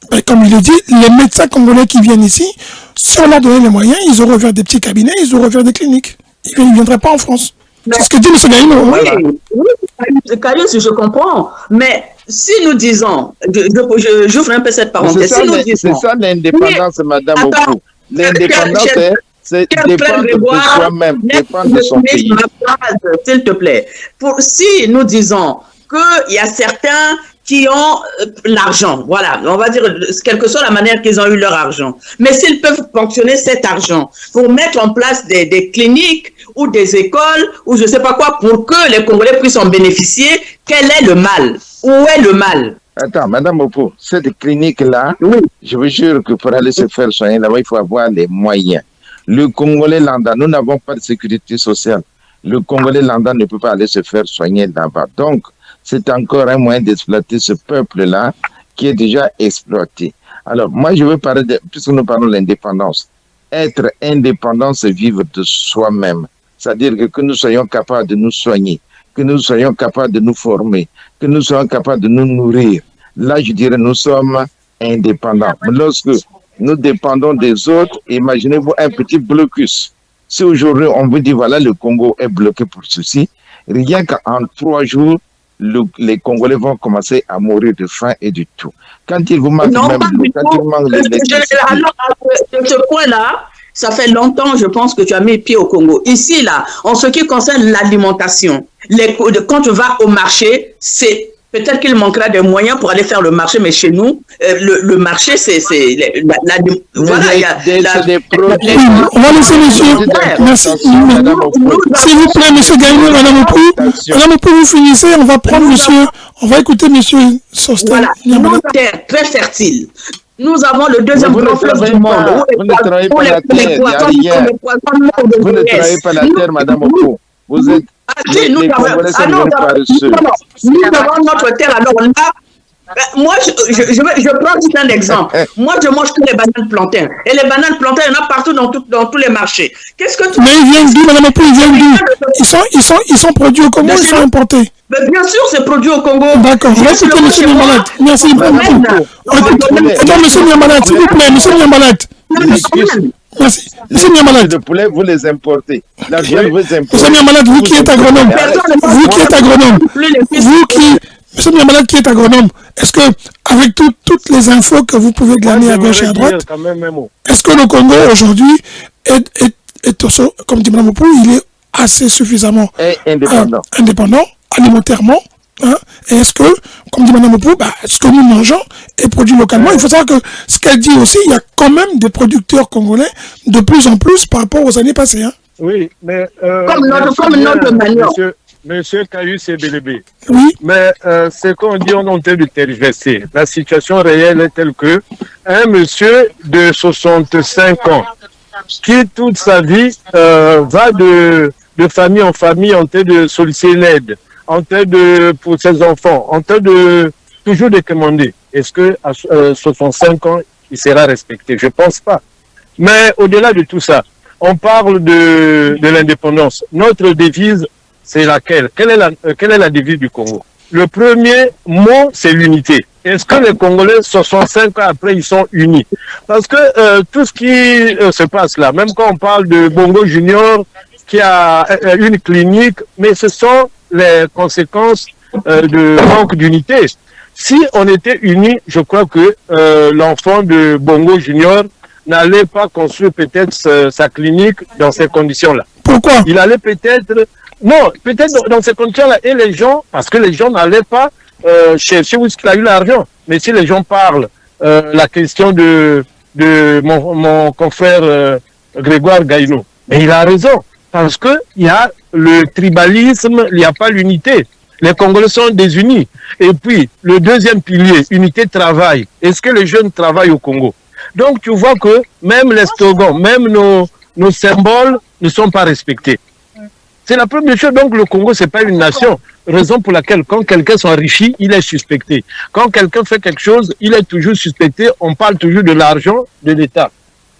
ben, comme il le dit, les médecins congolais qui viennent ici, si on leur donnait les moyens, ils auraient ouvert des petits cabinets, ils auraient ouvert des cliniques. Ils ne viendraient pas en France. C'est ce que dit M. Gaïno. Oui, Caius, je comprends. Mais si nous disons, j'ouvre un peu cette parenthèse, c'est ça l'indépendance, Madame Opou. L'indépendance, c'est dépendre de soi-même, dépendre de son pays. S'il te plaît. Si nous disons qu'il y a certains qui ont l'argent, voilà, on va dire, quelle que soit la manière qu'ils ont eu leur argent. Mais s'ils peuvent fonctionner cet argent pour mettre en place des cliniques ou des écoles ou je ne sais pas quoi pour que les Congolais puissent en bénéficier, quel est le mal? Où est le mal? Attends, Madame Opou, cette clinique-là, oui, je vous jure que pour aller se faire soigner là-bas, il faut avoir les moyens. Le Congolais lambda, nous n'avons pas de sécurité sociale. le Congolais lambda ne peut pas aller se faire soigner là-bas. Donc, c'est encore un moyen d'exploiter ce peuple-là qui est déjà exploité. Alors, moi, je veux parler, puisque nous parlons de l'indépendance, être indépendant, c'est vivre de soi-même. C'est-à-dire que nous soyons capables de nous soigner, que nous soyons capables de nous former, que nous soyons capables de nous nourrir. Là, je dirais, nous sommes indépendants. Lorsque nous dépendons des autres, imaginez-vous un petit blocus. Si aujourd'hui on vous dit, voilà, le Congo est bloqué pour ceci, rien qu'en 3 jours, les Congolais vont commencer à mourir de faim et de tout. Quand ils vous manquent Non, même pas du quand tout. ils manquent l'électricité. Alors, de ce point-là, ça fait longtemps, je pense, que tu as mis pied au Congo. Ici, là, en ce qui concerne l'alimentation, quand tu vas au marché, c'est peut-être qu'il manquera des moyens pour aller faire le marché, mais chez nous, le marché, c'est voilà, il y a des produits. On va laisser monsieur. Merci. S'il vous plaît, monsieur Gagnon, madame Opou, vous finissez, on va prendre monsieur, on va écouter monsieur Sostel. Voilà, une terre très fertile. Nous avons le deuxième grand fleuve du monde. Vous ne travaillez pas la terre, vous ne travaillez pas la terre, madame Opou. Vous êtes nous avons notre terre, alors là, moi, je prends juste un exemple. Moi, je mange que les bananes plantains. Et les bananes plantains, il y en a partout dans tous les marchés. Qu'est-ce que tu... Mais ils viennent d'où, madame Opou, ils viennent d'où? Ils sont produits au Congo, ils sont importés? Mais bien sûr, c'est produit au Congo. D'accord, je vais écouter monsieur Niambalat. Merci beaucoup. Attends, monsieur Niambalat, s'il vous plaît, monsieur Niambalat. Merci. Monsieur Niambalat. De poulet, vous les importez. La viande, vous importez. Monsieur Niambalat, vous qui êtes agronome, monsieur Niambalat qui est agronome, est-ce que, avec toutes les infos que vous pouvez glaner à gauche et à droite, est-ce que le Congo aujourd'hui comme dit Mme Opou, il est assez suffisamment indépendant alimentairement, hein, et est-ce que, comme dit Mme Opou, ce que nous mangeons est produit localement? Il faut savoir que ce qu'elle dit aussi, il y a quand même des producteurs congolais de plus en plus par rapport aux années passées. Hein. Oui, mais... comme notre manière. Monsieur Caius et Bélébé. Oui. Mais ce qu'on dit, on est en train de tergiverser. La situation réelle est telle que un monsieur de 65 ans qui toute sa vie va de famille en famille en train de solliciter l'aide, en train de pour ses enfants, en train de toujours de commander. Est-ce que à 65 ans il sera respecté? Je pense pas. Mais au-delà de tout ça, on parle de l'indépendance. Notre devise, c'est laquelle? Quelle est la devise du Congo? Le premier mot, c'est l'unité. Est-ce que les Congolais, 65 ans après, ils sont unis? Parce que tout ce qui se passe là, même quand on parle de Bongo Junior, qui a une clinique, mais ce sont les conséquences de manque d'unité. Si on était unis, je crois que l'enfant de Bongo Junior n'allait pas construire peut-être sa clinique dans ces conditions-là. Pourquoi? Il allait peut-être... Non, peut-être dans ces conditions-là. Et les gens, parce que les gens n'allaient pas chercher où il a eu l'argent. Mais si les gens parlent, la question de mon confrère Grégoire Gaïno, mais il a raison. Parce qu'il y a le tribalisme, il n'y a pas l'unité. Les Congolais sont désunis. Et puis, le deuxième pilier, unité de travail. Est-ce que les jeunes travaillent au Congo? Donc, tu vois que même les slogans, même nos symboles ne sont pas respectés. C'est la première chose. Donc, le Congo, ce n'est pas une nation. Raison pour laquelle, quand quelqu'un s'enrichit, il est suspecté. Quand quelqu'un fait quelque chose, il est toujours suspecté. On parle toujours de l'argent de l'État.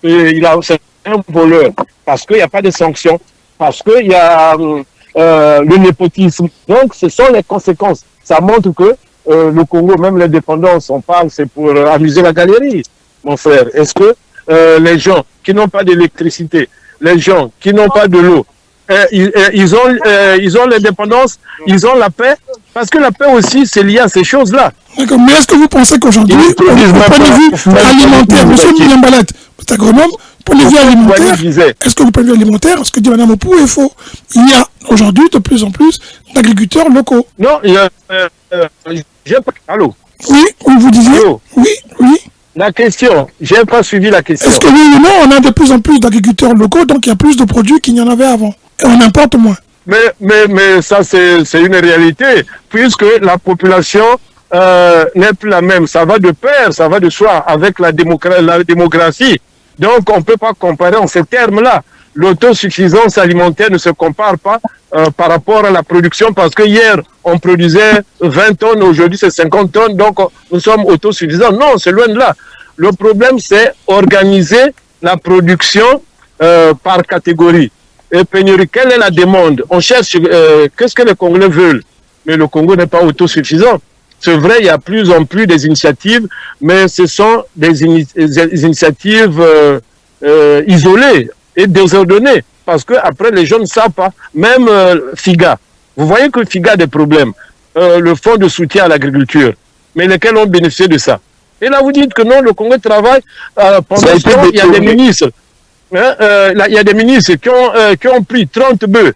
C'est un voleur. Parce qu'il n'y a pas de sanctions. Parce qu'il y a le népotisme. Donc, ce sont les conséquences. Ça montre que le Congo, même l'indépendance, on parle, c'est pour amuser la galerie, mon frère. Est-ce que les gens qui n'ont pas d'électricité, les gens qui n'ont pas de l'eau, ils ont l'indépendance, ils ont la paix, parce que la paix aussi, c'est lié à ces choses-là. D'accord, mais est-ce que vous pensez qu'aujourd'hui, au point de vue alimentaire, monsieur Niambalat, c'est agronome, point de vue alimentaire, est-ce que le point de vue alimentaire, ce que dit Mme Opou est faux? Il y a aujourd'hui de plus en plus d'agriculteurs locaux. Non, allô? Oui, vous disiez? Allô? Oui. La question, j'ai pas suivi la question. Est-ce que oui ou non, on a de plus en plus d'agriculteurs locaux, donc il y a plus de produits qu'il n'y en avait avant, et on importe moins? Mais ça, c'est une réalité, puisque la population n'est plus la même. Ça va de pair, ça va de soi avec la démographie. Donc, on ne peut pas comparer en ces termes-là. l'autosuffisance alimentaire ne se compare pas par rapport à la production, parce que hier, on produisait 20 tonnes, aujourd'hui c'est 50 tonnes, donc nous sommes autosuffisants. Non, c'est loin de là. Le problème, c'est organiser la production par catégorie. Et pénurie, quelle est la demande? On cherche qu'est-ce que les Congolais veulent, mais le Congo n'est pas autosuffisant. C'est vrai, il y a plus en plus des initiatives, mais ce sont des initiatives isolées et désordonnées, parce que après les gens ne savent pas. Même FIGA, vous voyez que FIGA a des problèmes. Le fonds de soutien à l'agriculture, mais lesquels ont bénéficié de ça. Et là, vous dites que non, le Congo travaille. Pendant ce temps, il y a des ministres. Il y a des ministres qui ont pris 30 bœufs,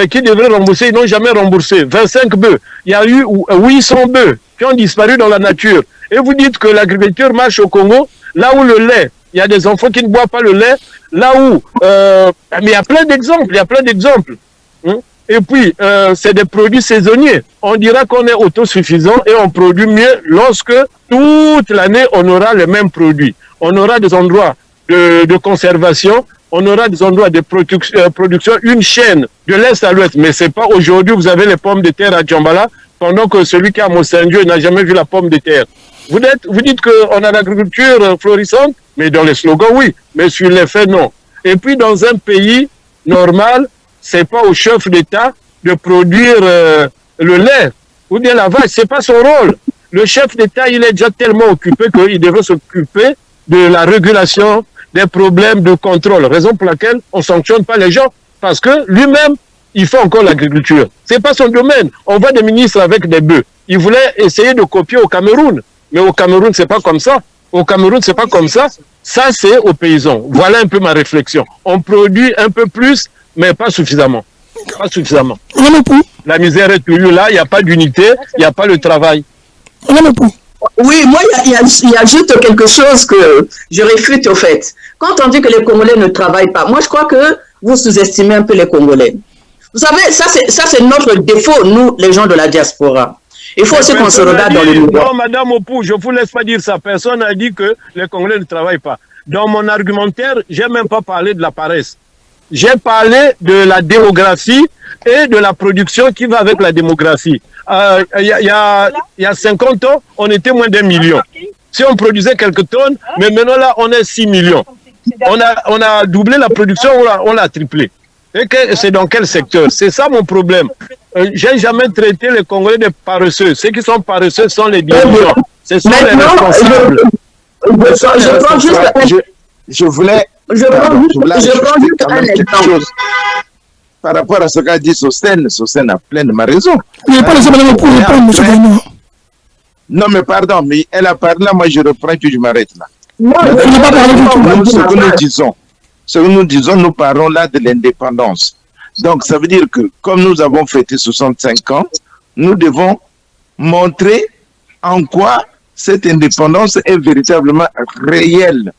qui devraient rembourser, ils n'ont jamais remboursé. 25 bœufs. Il y a eu 800 bœufs qui ont disparu dans la nature. Et vous dites que l'agriculture marche au Congo, là où le lait, il y a des enfants qui ne boivent pas le lait, là où... mais il y a plein d'exemples. Et puis, c'est des produits saisonniers. On dira qu'on est autosuffisant et on produit mieux lorsque toute l'année, on aura les mêmes produits. On aura des endroits de conservation, on aura des endroits de production, une chaîne de l'Est à l'Ouest. Mais c'est pas aujourd'hui, vous avez les pommes de terre à Djambala, pendant que celui qui est à Mossandio n'a jamais vu la pomme de terre. Vous dites qu'on a l'agriculture florissante, mais dans les slogans, oui, mais sur les faits, non. Et puis, dans un pays normal, c'est pas au chef d'État de produire le lait ou bien la vache, c'est pas son rôle. Le chef d'État, il est déjà tellement occupé qu'il devrait s'occuper de la régulation, des problèmes de contrôle, raison pour laquelle on ne sanctionne pas les gens, parce que lui-même, il fait encore l'agriculture. C'est pas son domaine. On voit des ministres avec des bœufs. Ils voulaient essayer de copier au Cameroun, mais au Cameroun, c'est pas comme ça. Au Cameroun, c'est pas comme ça. Ça, c'est aux paysans. Voilà un peu ma réflexion. On produit un peu plus, mais pas suffisamment. Pas suffisamment. La misère est toujours là, il n'y a pas d'unité, il n'y a pas de travail. Oui, moi, il ajoute quelque chose que je réfute au fait. Quand on dit que les Congolais ne travaillent pas, moi, je crois que vous sous-estimez un peu les Congolais. Vous savez, ça, c'est notre défaut, nous, les gens de la diaspora. Il faut aussi qu'on se regarde dans le miroir. Non, Madame Opou, je ne vous laisse pas dire ça. Personne n'a dit que les Congolais ne travaillent pas. Dans mon argumentaire, je n'ai même pas parlé de la paresse. J'ai parlé de la démographie et de la production qui va avec la démographie. Il y a 50 ans, on était moins d'1 million. Si on produisait quelques tonnes, mais maintenant là, on est 6 millions. On a doublé la production, on l'a triplé. Et c'est dans quel secteur? C'est ça mon problème. J'ai jamais traité les Congolais de paresseux. Ceux qui sont paresseux sont les dirigeants. Ce sont les responsables. Je voulais juste un exemple. Par rapport à ce qu'a dit Sosten a pleinement raison. Non, mais pardon, mais elle a parlé là, moi je reprends que je m'arrête là. Ce que nous disons, nous parlons là de l'indépendance. Donc, ça veut dire que, comme nous avons fêté 65 ans, nous devons montrer en quoi cette indépendance est véritablement réelle.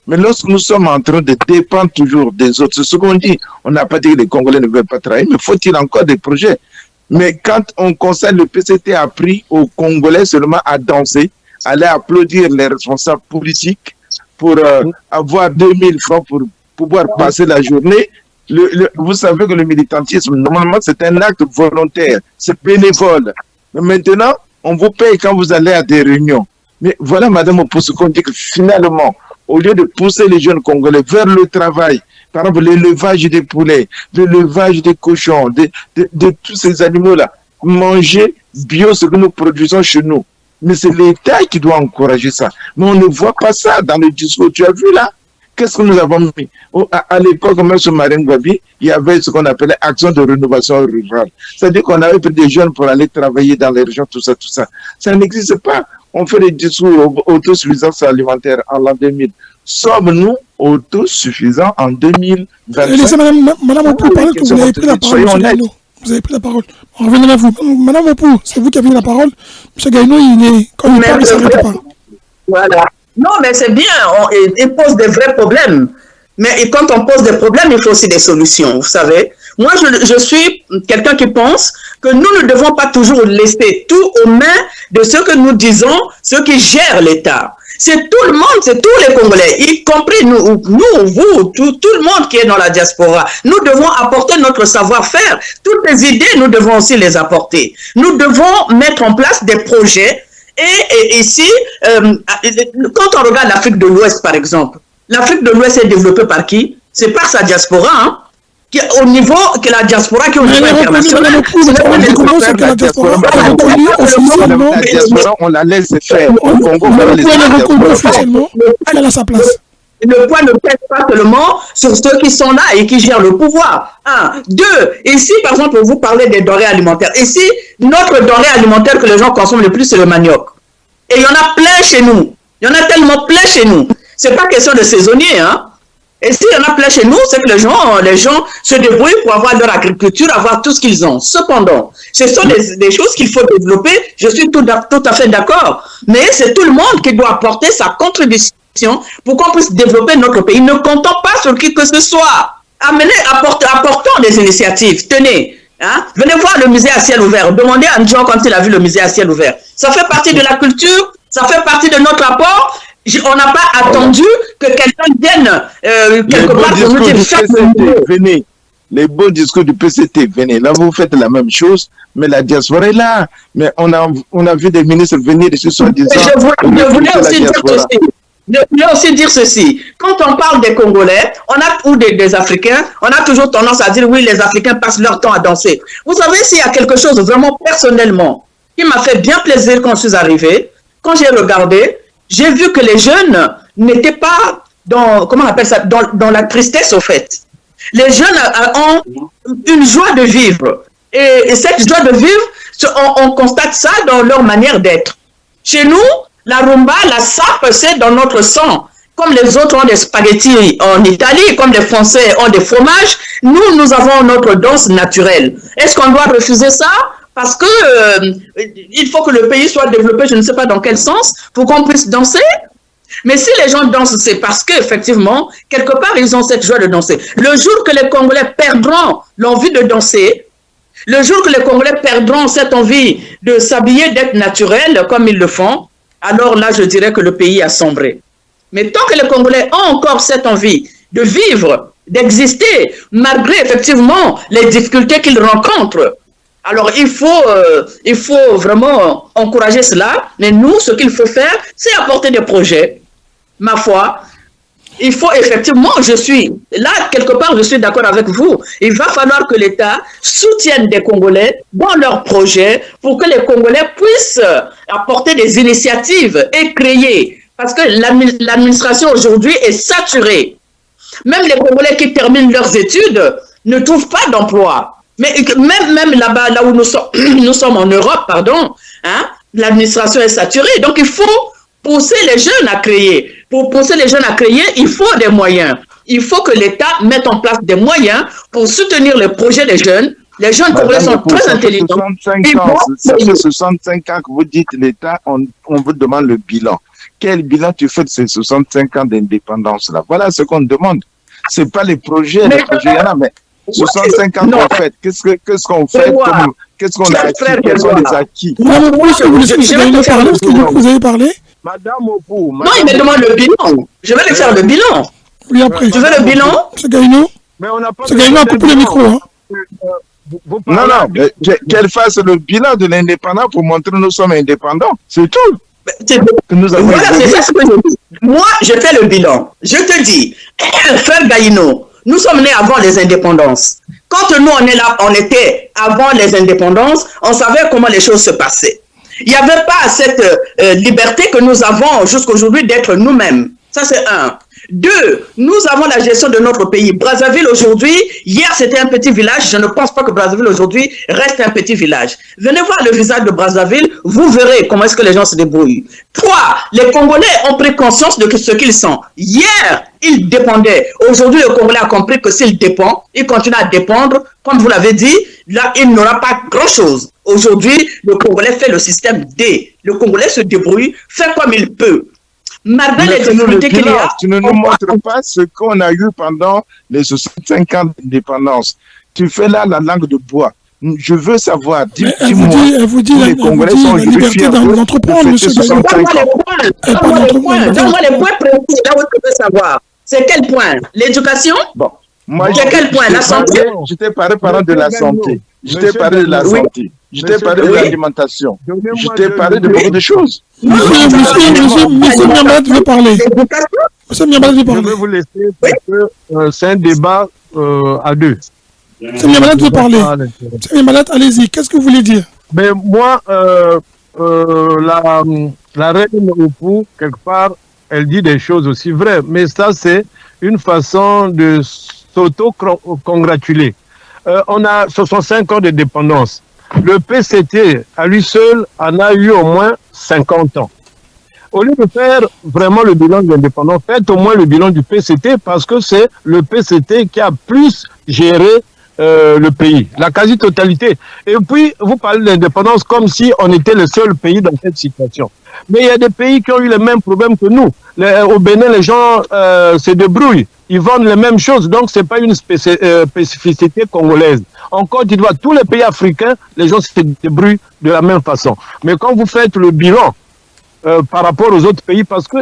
Mais lorsque nous sommes en train de dépendre toujours des autres, c'est ce qu'on dit. On n'a pas dit que les Congolais ne veulent pas travailler, mais faut-il encore des projets? Mais quand on constate, le PCT a appris aux Congolais seulement à danser, à aller applaudir les responsables politiques pour avoir 2000 francs pour pouvoir passer la journée. Vous savez que le militantisme, normalement, c'est un acte volontaire, c'est bénévole. Mais maintenant, on vous paye quand vous allez à des réunions. Mais voilà, Madame, pour ce qu'on dit que finalement, au lieu de pousser les jeunes Congolais vers le travail, par exemple l'élevage des poulets, l'élevage des cochons, de tous ces animaux-là, manger bio ce que nous produisons chez nous. Mais c'est l'État qui doit encourager ça. Mais on ne voit pas ça dans le discours. Tu as vu là? Qu'est-ce que nous avons mis? À l'époque, même sur Maringouabi, il y avait ce qu'on appelait action de rénovation rurale. C'est-à-dire qu'on avait pris des jeunes pour aller travailler dans les régions, tout ça, tout ça. Ça n'existe pas. On fait des discours autosuffisance alimentaire en l'an 2000. Sommes-nous autosuffisants en 2025? Laissez Madame Opou parler, que vous avez pris la parole. Vous avez pris la parole. On revient à vous. Madame Opou, c'est vous qui avez la parole. M. Gaïno, quand il parle, il ne s'arrête pas. Voilà. Non, mais c'est bien. Il pose des vrais problèmes. Mais quand on pose des problèmes, il faut aussi des solutions, vous savez. Moi, je suis quelqu'un qui pense que nous ne devons pas toujours laisser tout aux mains de ceux que nous disons, ceux qui gèrent l'État. C'est tout le monde, c'est tous les Congolais, y compris nous, vous, tout le monde qui est dans la diaspora. Nous devons apporter notre savoir-faire. Toutes les idées, nous devons aussi les apporter. Nous devons mettre en place des projets. Et ici, quand on regarde l'Afrique de l'Ouest, par exemple, l'Afrique de l'Ouest est développée par qui? C'est par sa diaspora, hein? Au niveau que la diaspora qui est au niveau international. On la laisse faire. Le poids ne pèse pas seulement sur ceux qui sont là et qui gèrent le pouvoir. Un. Deux, ici, par exemple, vous parlez des denrées alimentaires. Ici, notre denrée alimentaire que les gens consomment le plus, c'est le manioc. Et il y en a plein chez nous. Il y en a tellement plein chez nous. C'est pas question de saisonnier, hein. Et s'il y en a plein chez nous, c'est que les gens se débrouillent pour avoir leur agriculture, avoir tout ce qu'ils ont. Cependant, ce sont des choses qu'il faut développer. Je suis tout à fait d'accord. Mais c'est tout le monde qui doit apporter sa contribution pour qu'on puisse développer notre pays. Ne comptons pas sur qui que ce soit. Apportons des initiatives. Tenez, hein, venez voir le musée à ciel ouvert. Demandez à Ndjon quand il a vu le musée à ciel ouvert. Ça fait partie de la culture, ça fait partie de notre apport. On n'a pas attendu que quelqu'un vienne quelque part pour nous dire venez. Les beaux discours du PCT, venez. Là, vous faites la même chose, mais la diaspora est là. Mais on a vu des ministres venir ici soi-disant. Je voulais aussi dire ceci. Quand on parle des Congolais, ou des Africains, on a toujours tendance à dire oui, les Africains passent leur temps à danser. Vous savez, s'il y a quelque chose vraiment personnellement qui m'a fait bien plaisir quand je suis arrivé, quand j'ai regardé, j'ai vu que les jeunes n'étaient pas dans, comment on appelle ça, dans la tristesse au fait. Les jeunes ont une joie de vivre. Et cette joie de vivre, on constate ça dans leur manière d'être. Chez nous, la rumba, la sape, c'est dans notre sang. Comme les autres ont des spaghettis en Italie, comme les Français ont des fromages, nous avons notre danse naturelle. Est-ce qu'on doit refuser ça? Parce que il faut que le pays soit développé, je ne sais pas dans quel sens, pour qu'on puisse danser. Mais si les gens dansent, c'est parce qu'effectivement, quelque part, ils ont cette joie de danser. Le jour que les Congolais perdront l'envie de danser, le jour que les Congolais perdront cette envie de s'habiller, d'être naturel, comme ils le font, alors là, je dirais que le pays a sombré. Mais tant que les Congolais ont encore cette envie de vivre, d'exister, malgré effectivement les difficultés qu'ils rencontrent, alors, il faut vraiment encourager cela. Mais nous, ce qu'il faut faire, c'est apporter des projets. Ma foi, il faut effectivement, là, quelque part, je suis d'accord avec vous. Il va falloir que l'État soutienne des Congolais dans leurs projets pour que les Congolais puissent apporter des initiatives et créer. Parce que l'administration aujourd'hui est saturée. Même les Congolais qui terminent leurs études ne trouvent pas d'emploi. Mais même là-bas, là où nous sommes en Europe, pardon, hein, l'administration est saturée. Donc, il faut pousser les jeunes à créer. Pour pousser les jeunes à créer, il faut des moyens. Il faut que l'État mette en place des moyens pour soutenir les projets des jeunes. Les jeunes congolais sont très intelligents. Ça fait 65 ans que vous dites l'État, on vous demande le bilan. Quel bilan tu fais de ces 65 ans d'indépendance-là? Voilà ce qu'on demande. Ce n'est pas les projets, il y en a, mais 65 ans qu'on fait, qu'est-ce qu'on fait, qu'est-ce qu'on a acquis, quels sont les acquis? Vous avez parlé? Madame Opou. Non, il me demande le bilan. Je vais lui faire le bilan. Oui, après. Tu veux le bilan? C'est Gaïno. C'est Gaïno a coupé le micro. Hein. Non, qu'elle fasse le bilan de l'indépendant pour montrer que nous sommes indépendants. C'est tout. Voilà, c'est ça ce que je dis. Moi, je fais le bilan. Je te dis, frère Gaïno, nous sommes nés avant les indépendances. Quand nous, on était avant les indépendances, on savait comment les choses se passaient. Il n'y avait pas cette liberté que nous avons jusqu'à aujourd'hui d'être nous-mêmes. Ça, c'est un. Deux, nous avons la gestion de notre pays. Brazzaville aujourd'hui, hier c'était un petit village. Je ne pense pas que Brazzaville aujourd'hui reste un petit village. Venez voir le visage de Brazzaville, vous verrez comment est-ce que les gens se débrouillent. Trois, les Congolais ont pris conscience de ce qu'ils sont. Hier, ils dépendaient. Aujourd'hui, le Congolais a compris que s'il dépend, il continue à dépendre. Comme vous l'avez dit, là, il n'aura pas grand-chose. Aujourd'hui, le Congolais fait le système D. Le Congolais se débrouille, fait comme il peut. malgré les difficultés qu'il y a. Tu ne nous montres pas ce qu'on a eu pendant les 65 ans d'indépendance. Tu fais là la langue de bois. Je veux savoir, dis-moi, les Congolais sont la liberté d'entreprendre, monsieur. Donne-moi les points précis, là où tu veux savoir. C'est quel point? L'éducation? Bon. Moi, c'est quel point? La santé? Je t'ai parlé de la santé. Je t'ai parlé de la santé. Je t'ai parlé de l'alimentation. Je t'ai parlé de beaucoup de choses. Monsieur Miamad veut parler. Monsieur Miamad veut parler. Je vais vous laisser parce que c'est un débat à deux. Monsieur Miamad veut parler. Monsieur Miamad, allez-y. Qu'est-ce que vous voulez dire? Mais moi, la reine Opu, quelque part, elle dit des choses aussi vraies. Mais ça, c'est une façon de s'auto-congratuler. On a 65 ans de dépendance. Le PCT, à lui seul, en a eu au moins 50 ans. Au lieu de faire vraiment le bilan de l'indépendance, faites au moins le bilan du PCT parce que c'est le PCT qui a plus géré le pays, la quasi-totalité. Et puis, vous parlez de l'indépendance comme si on était le seul pays dans cette situation. Mais il y a des pays qui ont eu les mêmes problèmes que nous. Au Bénin, les gens se débrouillent. Ils vendent les mêmes choses, donc ce n'est pas une spécificité congolaise. En Côte d'Ivoire, tous les pays africains, les gens se débrouillent de la même façon. Mais quand vous faites le bilan par rapport aux autres pays, parce que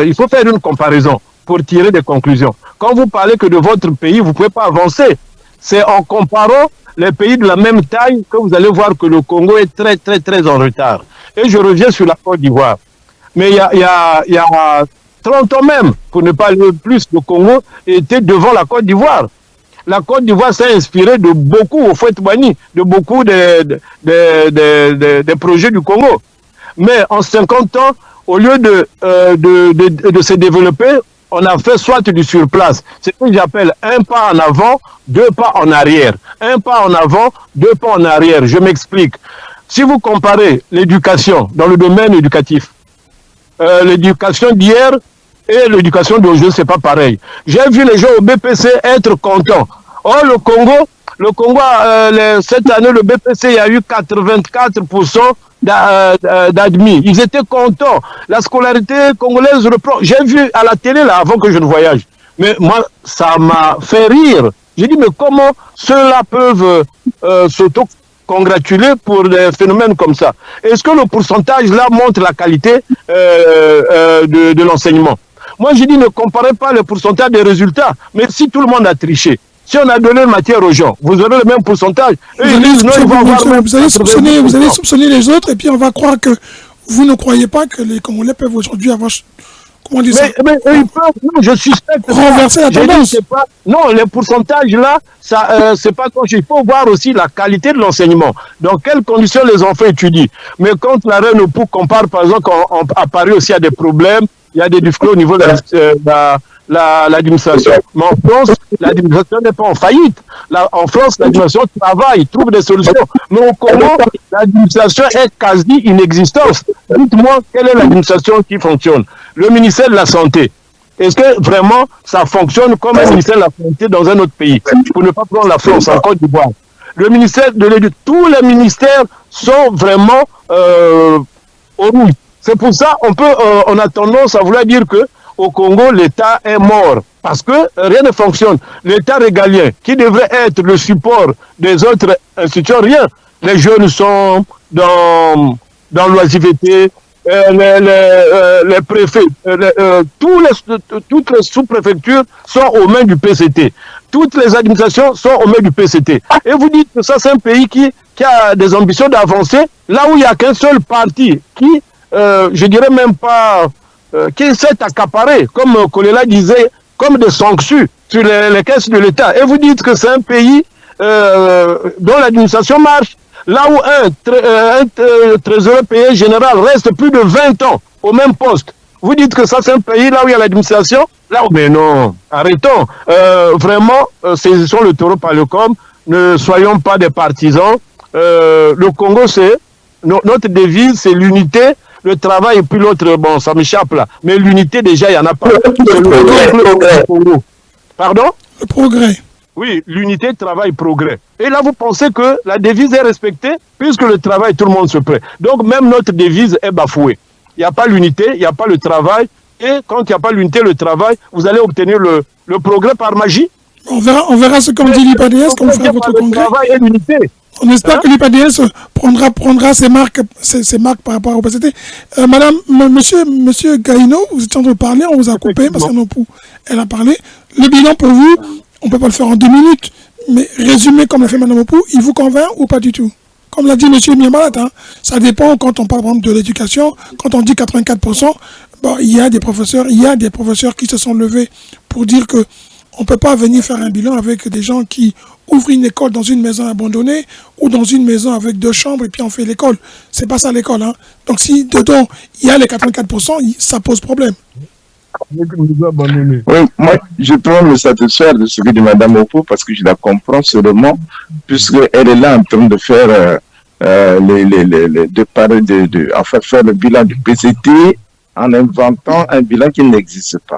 il faut faire une comparaison pour tirer des conclusions. Quand vous parlez que de votre pays, vous ne pouvez pas avancer. C'est en comparant les pays de la même taille que vous allez voir que le Congo est très, très, très en retard. Et je reviens sur la Côte d'Ivoire. Mais il y a 30 ans même, pour ne pas aller plus, le Congo était devant la Côte d'Ivoire. La Côte d'Ivoire s'est inspirée de beaucoup, au Fouet-Bani, de beaucoup des projets du Congo. Mais en 50 ans, au lieu de se développer, on a fait soit du surplace. C'est ce que j'appelle un pas en avant, deux pas en arrière. Un pas en avant, deux pas en arrière. Je m'explique. Si vous comparez l'éducation dans le domaine éducatif, l'éducation d'hier et l'éducation d'aujourd'hui, c'est pas pareil. J'ai vu les gens au BPC être contents. Or, le Congo, cette année, le BPC, il y a eu 84% d'admis. Ils étaient contents. La scolarité congolaise reprend. J'ai vu à la télé, là, avant que je ne voyage. Mais moi, ça m'a fait rire. J'ai dit, mais comment ceux-là peuvent s'auto-congratuler pour des phénomènes comme ça? Est-ce que le pourcentage, là, montre la qualité de l'enseignement? Moi, j'ai dit, ne comparez pas le pourcentage des résultats. Mais si tout le monde a triché, si on a donné une matière aux gens, vous aurez le même pourcentage. Vous allez soupçonner les autres et puis on va croire que vous ne croyez pas que les Congolais peuvent aujourd'hui avoir... Comment dire ça? Mais ils peuvent, non, je suspecte. Renverser la tendance. Non, les pourcentages là, c'est pas quand il faut voir aussi la qualité de l'enseignement. Dans quelles conditions les enfants étudient. Mais quand la reine Opu compare, par exemple, à Paris aussi, il y a des problèmes, il y a des difficultés au niveau de l'administration. Mais en France, l'administration n'est pas en faillite. En France, l'administration travaille, trouve des solutions. Mais au Congo, l'administration est quasi inexistante. Dites-moi, quelle est l'administration qui fonctionne? Le ministère de la Santé. Est-ce que vraiment ça fonctionne comme un ministère de la Santé dans un autre pays? Pour ne pas prendre la France, en Côte d'Ivoire. Le ministère de l'Éducation, tous les ministères sont vraiment au rouge. C'est pour ça on a tendance à vouloir dire que au Congo, l'État est mort. Parce que rien ne fonctionne. L'État régalien, qui devrait être le support des autres institutions, rien. Les jeunes sont dans l'oisiveté, les préfets, toutes les sous-préfectures sont aux mains du PCT. Toutes les administrations sont aux mains du PCT. Et vous dites que ça, c'est un pays qui a des ambitions d'avancer, là où il n'y a qu'un seul parti qui, je dirais même pas, qui s'est accaparé, comme Kolela disait, comme des sanctions sur les caisses de l'État. Et vous dites que c'est un pays dont l'administration marche. Là où un trésorier payé général reste plus de 20 ans au même poste. Vous dites que ça c'est un pays là où il y a l'administration? Là où... Mais non, arrêtons. Vraiment, saisissons le taureau par le corne. Ne soyons pas des partisans. Le Congo, c'est... Notre devise, c'est l'unité, le travail, et puis l'autre, bon, ça m'échappe là. Mais l'unité, déjà, il n'y en a pas. Le progrès. Pardon? Le progrès. Oui, l'unité, travail, progrès. Et là, vous pensez que la devise est respectée, puisque le travail, tout le monde se plaît. Donc, même notre devise est bafouée. Il n'y a pas l'unité, il n'y a pas le travail, Et quand il n'y a pas l'unité, le travail, vous allez obtenir le progrès par magie. On verra ce qu'on dit l'IPADS quand on fera votre congrès. On espère que l'IPADS prendra ses marques par rapport au PCT. Monsieur Gaïno, vous étiez en train de parler, on vous a coupé parce qu'elle a parlé. Le bilan pour vous, on ne peut pas le faire en 2 minutes, mais résumé comme l'a fait Mme Opou, il vous convainc ou pas du tout? Comme l'a dit M. Miamalat, ça dépend quand on parle par exemple de l'éducation, quand on dit 84%, bon, il y a des professeurs qui se sont levés pour dire que on ne peut pas venir faire un bilan avec des gens qui ouvrent une école dans une maison abandonnée ou dans une maison avec 2 chambres et puis on fait l'école. C'est pas ça l'école. Donc si dedans il y a les 84%, ça pose problème. Oui, moi je peux me satisfaire de ce que dit Mme Opou parce que je la comprends seulement puisqu'elle est là en train de faire faire le bilan du PCT en inventant un bilan qui n'existe pas.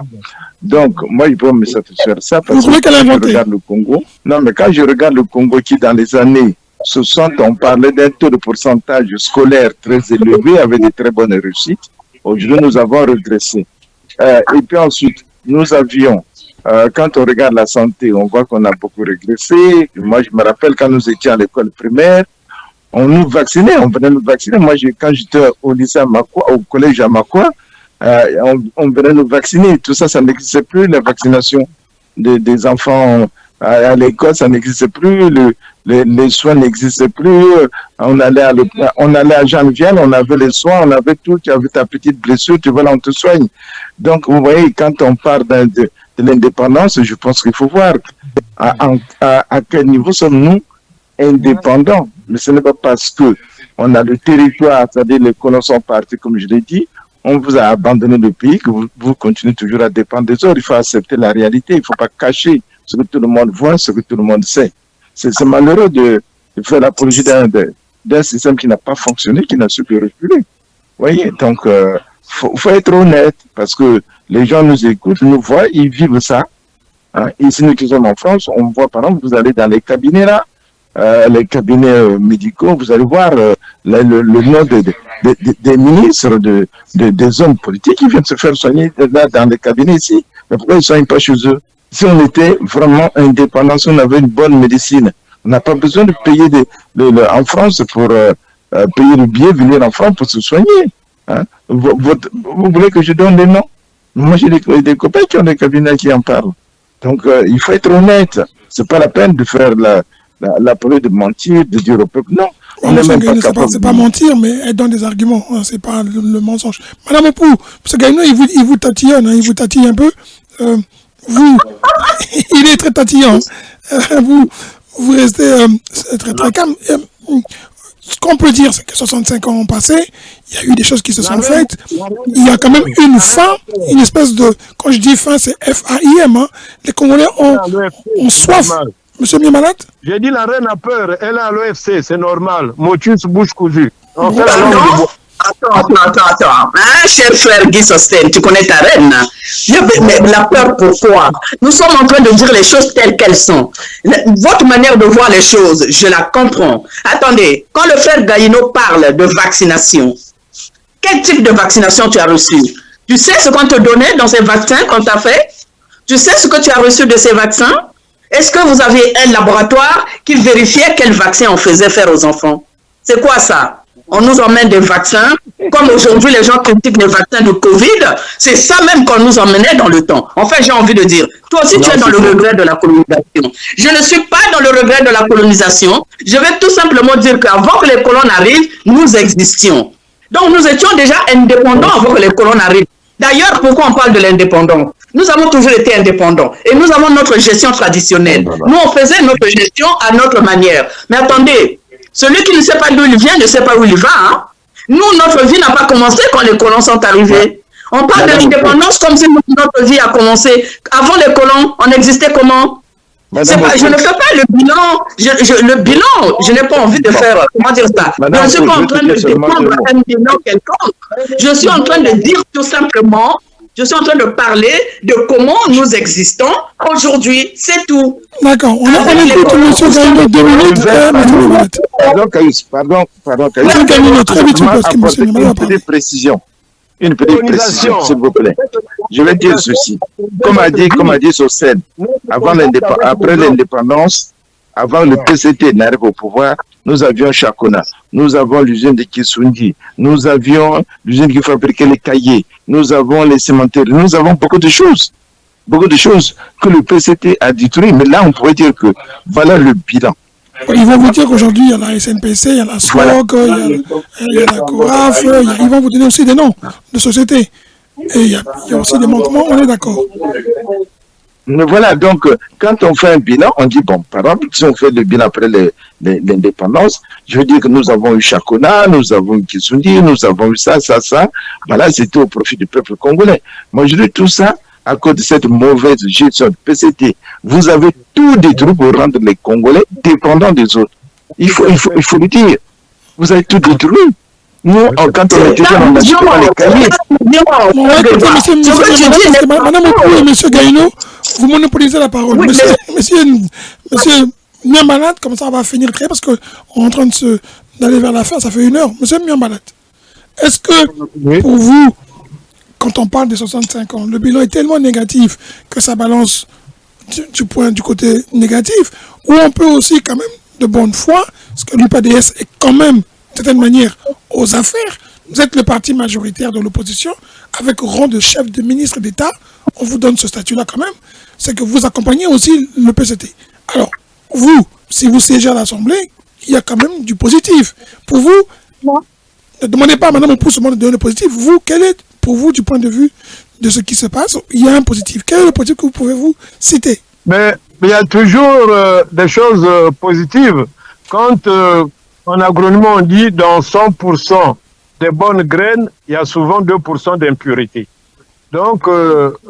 Donc, moi, je peux me satisfaire de ça parce que quand je regarde le Congo, mais quand je regarde le Congo qui, dans les années 60, on parlait d'un taux de pourcentage scolaire très élevé avec de très bonnes réussites. Aujourd'hui, nous avons régressé. Et puis ensuite, nous avions, quand on regarde la santé, on voit qu'on a beaucoup régressé. Moi, je me rappelle quand nous étions à l'école primaire, on nous vaccinait, on venait nous vacciner. Moi, quand j'étais au lycée à Makwa, au collège à Makwa, on venait nous vacciner. Tout ça, ça n'existait plus. La vaccination des enfants à l'école, ça n'existait plus. Les soins n'existaient plus. On allait à Jean-Vienne, on avait les soins, on avait tout. Tu avais ta petite blessure, tu vois, là, on te soigne. Donc, vous voyez, quand on parle de l'indépendance, je pense qu'il faut voir à quel niveau sommes-nous indépendants. Mais ce n'est pas parce que on a le territoire, c'est-à-dire les colons sont partis, comme je l'ai dit, on vous a abandonné le pays, que vous continuez toujours à dépendre des autres. Il faut accepter la réalité, il ne faut pas cacher ce que tout le monde voit, ce que tout le monde sait. C'est malheureux de faire l'apologie d'un système qui n'a pas fonctionné, qui n'a su que reculer. Vous voyez, donc, faut être honnête, parce que les gens nous écoutent, nous voient, ils vivent ça. Ici, nous qui sommes en France, on voit, par exemple, vous allez dans les cabinets là, les cabinets médicaux, vous allez voir le nom des ministres, des hommes politiques qui viennent se faire soigner là dans les cabinets ici. Mais pourquoi ils ne soignent pas chez eux? Si on était vraiment indépendant, si on avait une bonne médecine, on n'a pas besoin de payer en France pour payer le billet, venir en France pour se soigner. Vous voulez que je donne des noms? Moi, j'ai des copains qui ont des cabinets qui en parlent. Donc, il faut être honnête. C'est pas la peine de faire la peur de mentir, de dire au peuple non. On n'est même pas capable. C'est pas mentir, mais être dans des arguments. C'est pas le mensonge. Madame Opou, M. Gaïno, il vous tatillonne, il vous tatille un peu. Il est très tatillon. Vous restez très très calme. Ce qu'on peut dire, c'est que 65 ans ont passé, il y a eu des choses qui se sont faites, il y a quand même une fin, une espèce de, quand je dis fin, c'est F-A-I-M, les Congolais ont soif. Monsieur Miamalat? J'ai dit la reine a peur, elle est à l'OFC, c'est normal. Motus, bouche cousue. Attends. Cher frère Guy Sosten, tu connais ta reine. Mais la peur, pourquoi? Nous sommes en train de dire les choses telles qu'elles sont. Votre manière de voir les choses, je la comprends. Attendez, quand le frère Gaïno parle de vaccination, quel type de vaccination tu as reçu? Tu sais ce qu'on te donnait dans ces vaccins qu'on t'a fait? Tu sais ce que tu as reçu de ces vaccins? Est-ce que vous aviez un laboratoire qui vérifiait quel vaccin on faisait faire aux enfants? C'est quoi ça? On nous emmène des vaccins, comme aujourd'hui les gens critiquent les vaccins de Covid, c'est ça même qu'on nous emmenait dans le temps. En fait, j'ai envie de dire, toi aussi tu es dans le regret de la colonisation. Je ne suis pas dans le regret de la colonisation, je vais tout simplement dire qu'avant que les colons arrivent, nous existions. Donc nous étions déjà indépendants avant que les colons arrivent. D'ailleurs, pourquoi on parle de l'indépendance? Nous avons toujours été indépendants et nous avons notre gestion traditionnelle. Nous, on faisait notre gestion à notre manière. Mais attendez, celui qui ne sait pas d'où il vient ne sait pas où il va. Nous, notre vie n'a pas commencé quand les colons sont arrivés. On parle de l'indépendance comme si notre vie a commencé. Avant les colons, on existait comment? Je ne fais pas le bilan. Je n'ai pas envie de faire, comment dire ça? Je ne suis pas en train de défendre un bilan quelconque. Je suis en train de dire tout simplement, je suis en train de parler de comment nous existons aujourd'hui. C'est tout. D'accord. On écoute M. Gaïno 2 minutes. Pardon, Caïs. Très vite, parce que M. Une petite précision. Une petite précision, s'il vous plaît. Je vais dire ceci. Comme a dit Sosen, après l'indépendance, avant le PCT n'arrive au pouvoir, nous avions Chakona, nous avons l'usine de Kisundi, nous avions l'usine qui fabriquait les cahiers, nous avons les cimenteries, nous avons beaucoup de choses que le PCT a détruit. Mais là, on pourrait dire que voilà le bilan. Ils vont vous dire qu'aujourd'hui, il y a la SNPC, il y a la SWOG, il y a la CORAF, ils vont vous donner aussi des noms de sociétés. Et il y a aussi des manquements, on est d'accord. Mais voilà, donc, quand on fait un bilan, on dit, bon, par exemple, si on fait le bilan après l'indépendance, je veux dire que nous avons eu Chakona, nous avons eu Kisundi, nous avons eu ça. Voilà, c'était au profit du peuple congolais. Moi, je dis tout ça à cause de cette mauvaise gestion de PCT. Vous avez tout détruit pour rendre les Congolais dépendants des autres. Il faut le dire. Vous avez tout détruit. Nous, quand on était jeunes, on a pas les cahiers. Madame Opou et M. Gaïno, vous monopolisez la parole. Monsieur Miambalat, comme ça on va finir très parce qu'on est en train d'aller vers la fin, ça fait 1 heure. Monsieur Miambalat, est-ce que pour vous, quand on parle de 65 ans, le bilan est tellement négatif que ça balance du côté négatif, ou on peut aussi quand même de bonne foi, parce que l'UPADS est quand même, de certaine manière, aux affaires. Vous êtes le parti majoritaire de l'opposition, avec rang de chef de ministre d'État, on vous donne ce statut-là quand même, c'est que vous accompagnez aussi le PCT. Alors, vous, si vous siégez à l'Assemblée, il y a quand même du positif. Pour vous, ne demandez pas à Mme Opou seulement de donner le positif. Vous, quel est, pour vous, du point de vue de ce qui se passe, il y a un positif. Quel est le positif que vous pouvez vous citer? Mais il y a toujours des choses positives. Quand en agronomie, on dit dans 100% des bonnes graines, il y a souvent 2% d'impureté. Donc,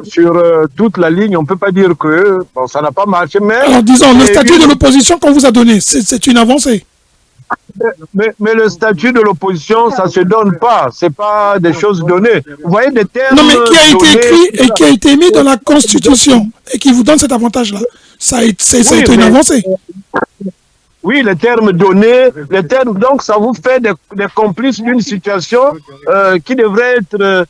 sur toute la ligne, on ne peut pas dire que bon, ça n'a pas marché. Mais alors, disons, le statut de l'opposition qu'on vous a donné, c'est une avancée. Mais le statut de l'opposition, ça ne se donne pas. Ce n'est pas des choses données. Vous voyez des termes. Non, mais qui a été écrit et qui a été mis dans la Constitution et qui vous donne cet avantage-là. Ça a été une avancée. Oui, les termes donnés, donc ça vous fait des complices d'une situation qui devrait être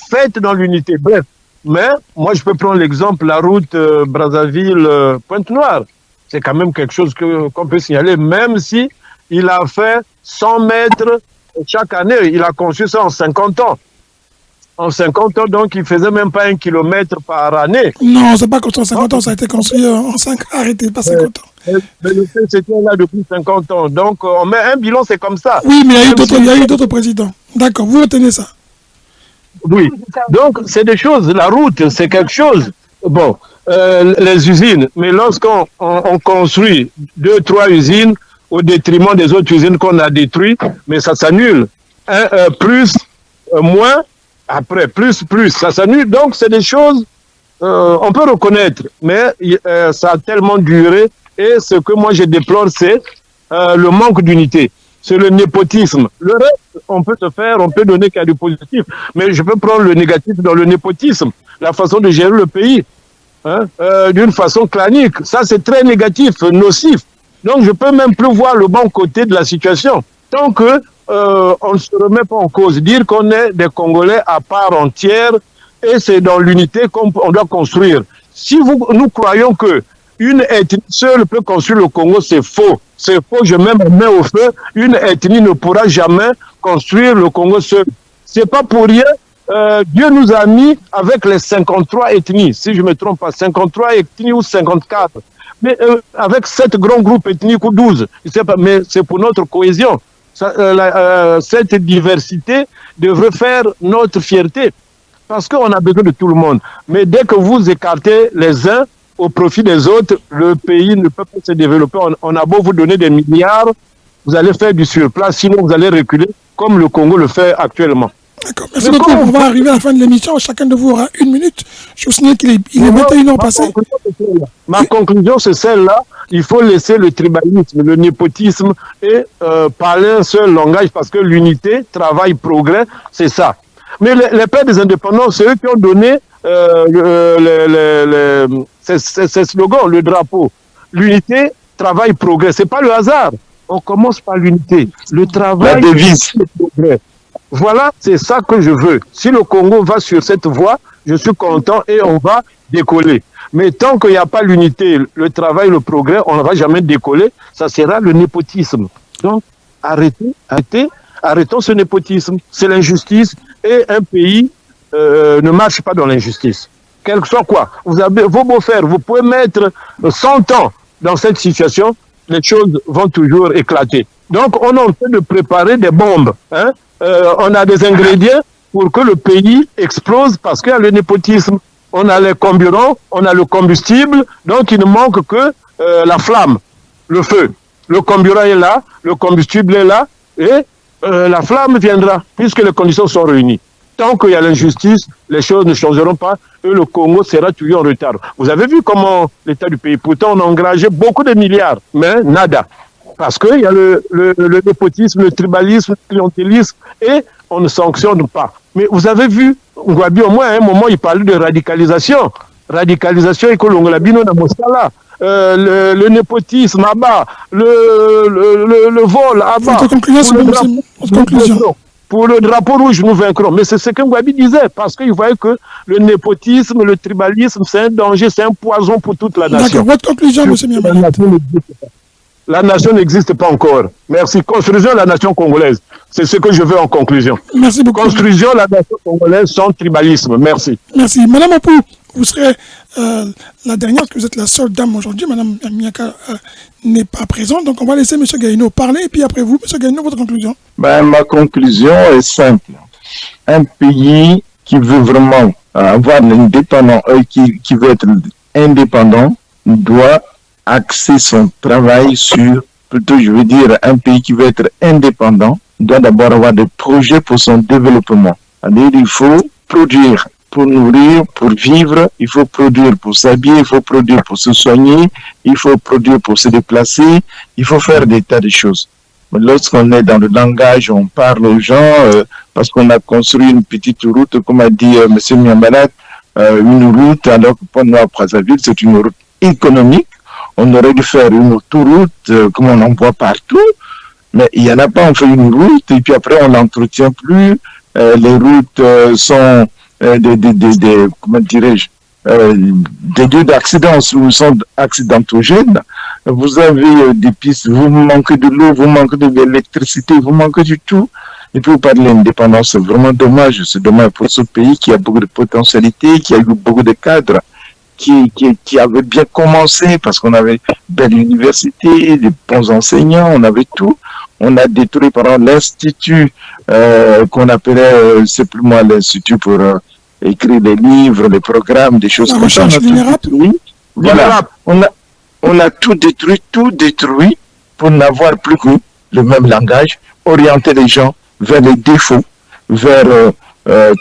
faite dans l'unité. Bref, mais moi je peux prendre l'exemple, la route Brazzaville-Pointe-Noire. C'est quand même quelque chose qu'on peut signaler, même si il a fait 100 mètres chaque année. Il a conçu ça en 50 ans. En 50 ans, donc, il ne faisait même pas 1 kilomètre par année. Non, c'est pas construit en 50 ans, ça a été construit en 5 ans. Arrêtez, pas 50 ans. Mais le PCT est là depuis 50 ans. Donc, on met un bilan, c'est comme ça. Oui, mais il y a eu d'autres présidents. D'accord, vous retenez ça. Oui. Donc, c'est des choses. La route, c'est quelque chose. Bon, les usines. Mais lorsqu'on construit 2-3 usines au détriment des autres usines qu'on a détruites, mais ça s'annule. Plus, moins, après, plus, ça s'annule. Donc, c'est des choses, on peut reconnaître, mais ça a tellement duré. Et ce que moi, je déplore, c'est le manque d'unité. C'est le népotisme. Le reste, on peut donner qu'il y a du positif. Mais je peux prendre le négatif dans le népotisme, la façon de gérer le pays, d'une façon clanique. Ça, c'est très négatif, nocif. Donc, je peux même plus voir le bon côté de la situation. Tant que on ne se remet pas en cause. Dire qu'on est des Congolais à part entière et c'est dans l'unité qu'on doit construire. Si nous croyons que une ethnie seule peut construire le Congo, c'est faux. C'est faux, je mets ma main au feu. Une ethnie ne pourra jamais construire le Congo seul. C'est pas pour rien. Dieu nous a mis avec les 53 ethnies, si je ne me trompe pas, 53 ethnies ou 54. Mais avec 7 grands groupes ethniques ou 12, je sais pas, mais c'est pour notre cohésion. Cette diversité devrait faire notre fierté parce qu'on a besoin de tout le monde. Mais dès que vous écartez les uns au profit des autres, le pays ne peut pas se développer. On a beau vous donner des milliards, vous allez faire du surplace, sinon vous allez reculer comme le Congo le fait actuellement. D'accord, merci beaucoup. On va arriver à la fin de l'émission. Chacun de vous aura 1 minute. Je vous signale qu'il est 21h passé. Ma conclusion, c'est celle-là. Il faut laisser le tribalisme, le népotisme et parler un seul langage parce que l'unité, travail, progrès, c'est ça. Mais les pères des indépendants, c'est eux qui ont donné ces slogans, le drapeau. L'unité, travail, progrès. C'est pas le hasard. On commence par l'unité. Le travail, la devise. Le progrès. Voilà, c'est ça que je veux. Si le Congo va sur cette voie, je suis content et on va décoller. Mais tant qu'il n'y a pas l'unité, le travail, le progrès, on ne va jamais décoller. Ça sera le népotisme. Donc, arrêtons ce népotisme. C'est l'injustice et un pays ne marche pas dans l'injustice. Quel que soit quoi. Vous avez vos beaux-frères, vous pouvez mettre 100 ans dans cette situation, les choses vont toujours éclater. Donc, on est en train de préparer des bombes. Hein? On a des ingrédients pour que le pays explose parce qu'il y a le népotisme. On a les carburants, on a le combustible, donc il ne manque que la flamme, le feu. Le carburant est là, le combustible est là, et la flamme viendra, puisque les conditions sont réunies. Tant qu'il y a l'injustice, les choses ne changeront pas, et le Congo sera toujours en retard. Vous avez vu comment l'état du pays, pourtant on a engagé beaucoup de milliards, mais nada. Parce qu'il y a le népotisme, le tribalisme, le clientélisme, et on ne sanctionne pas. Mais vous avez vu, Ngouabi, au moins à un moment, il parlait de radicalisation. Radicalisation et que l'Onglabino n'a pas le népotisme à bas, le vol à bas. Pour le drapeau rouge, nous vaincrons. Mais c'est ce que Ngouabi disait, parce qu'il voyait que le népotisme, le tribalisme, c'est un danger, c'est un poison pour toute la nation. D'accord, votre conclusion, M. Miamala. La nation n'existe pas encore. Merci. Construisons la nation congolaise. C'est ce que je veux en conclusion. Merci beaucoup. Construisons la nation congolaise sans tribalisme. Merci. Merci. Madame Apou, vous serez la dernière, parce que vous êtes la seule dame aujourd'hui. Madame Miaka n'est pas présente. Donc, on va laisser M. Gaïno parler. Et puis après vous, M. Gaïno, votre conclusion. Ma conclusion est simple. Un pays qui veut vraiment avoir l'indépendance, qui veut être indépendant, doit axer son travail sur, plutôt je veux dire, un pays qui veut être indépendant, doit d'abord avoir des projets pour son développement. C'est-à-dire, il faut produire pour nourrir, pour vivre, il faut produire pour s'habiller, il faut produire pour se soigner, il faut produire pour se déplacer, il faut faire des tas de choses. Mais lorsqu'on est dans le langage, on parle aux gens, parce qu'on a construit une petite route, comme a dit M. Miamala, une route, alors que pour nous, à Brazzaville, c'est une route économique. On aurait dû faire une autoroute, comme on en voit partout, mais il n'y en a pas, on fait une route, et puis après on l'entretient plus. Les routes sont comment dirais-je, des lieux d'accidents, sont accidentogènes. Vous avez des pistes, vous manquez de l'eau, vous manquez de l'électricité, vous manquez du tout. Et puis vous parlez de l'indépendance, c'est vraiment dommage. C'est dommage pour ce pays qui a beaucoup de potentialités, qui a eu beaucoup de cadres, qui avait bien commencé parce qu'on avait belle université, des bons enseignants, on avait tout. On a détruit par exemple l'institut qu'on appelait, c'est plus moi l'institut pour écrire des livres, des programmes, des choses comme ça. Voilà, on a tout détruit pour n'avoir plus que le même langage, orienter les gens vers les défauts, vers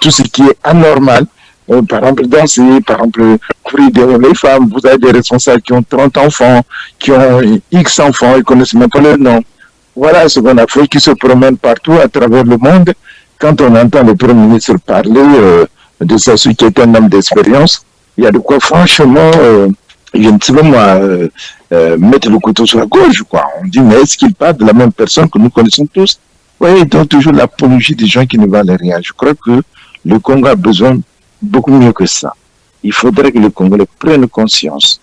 tout ce qui est anormal. Par exemple, danser, par exemple, courir les femmes, vous avez des responsables qui ont 30 enfants, qui ont X enfants, ils ne connaissent même pas leur nom. Voilà ce qu'on a fait, qui se promène partout à travers le monde. Quand on entend le Premier ministre parler de ça, celui qui est un homme d'expérience, il y a de quoi franchement, je ne sais pas moi, mettre le couteau sur la gorge, quoi. On dit, mais est-ce qu'il parle de la même personne que nous connaissons tous? Oui, donc toujours l'apologie des gens qui ne valent rien. Je crois que le Congo a besoin beaucoup mieux que ça. Il faudrait que le Congolais prenne conscience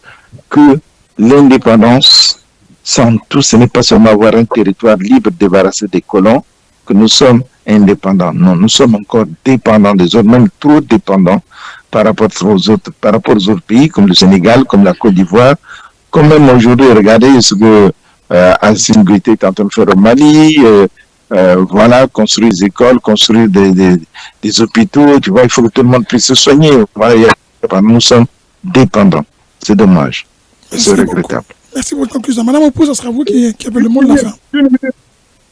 que l'indépendance, sans tout, ce n'est pas seulement avoir un territoire libre débarrassé des colons, que nous sommes indépendants. Non, nous sommes encore dépendants des autres, même trop dépendants par rapport aux autres pays, comme le Sénégal, comme la Côte d'Ivoire, comme même aujourd'hui, regardez ce que Assimi Goïta est en train de faire au Mali, voilà, construire des écoles, construire des hôpitaux, tu vois, il faut que tout le monde puisse se soigner. Voilà, nous sommes dépendants. C'est dommage. C'est regrettable. Merci pour votre conclusion. Madame Opou, ce sera vous qui avez le mot de la fin.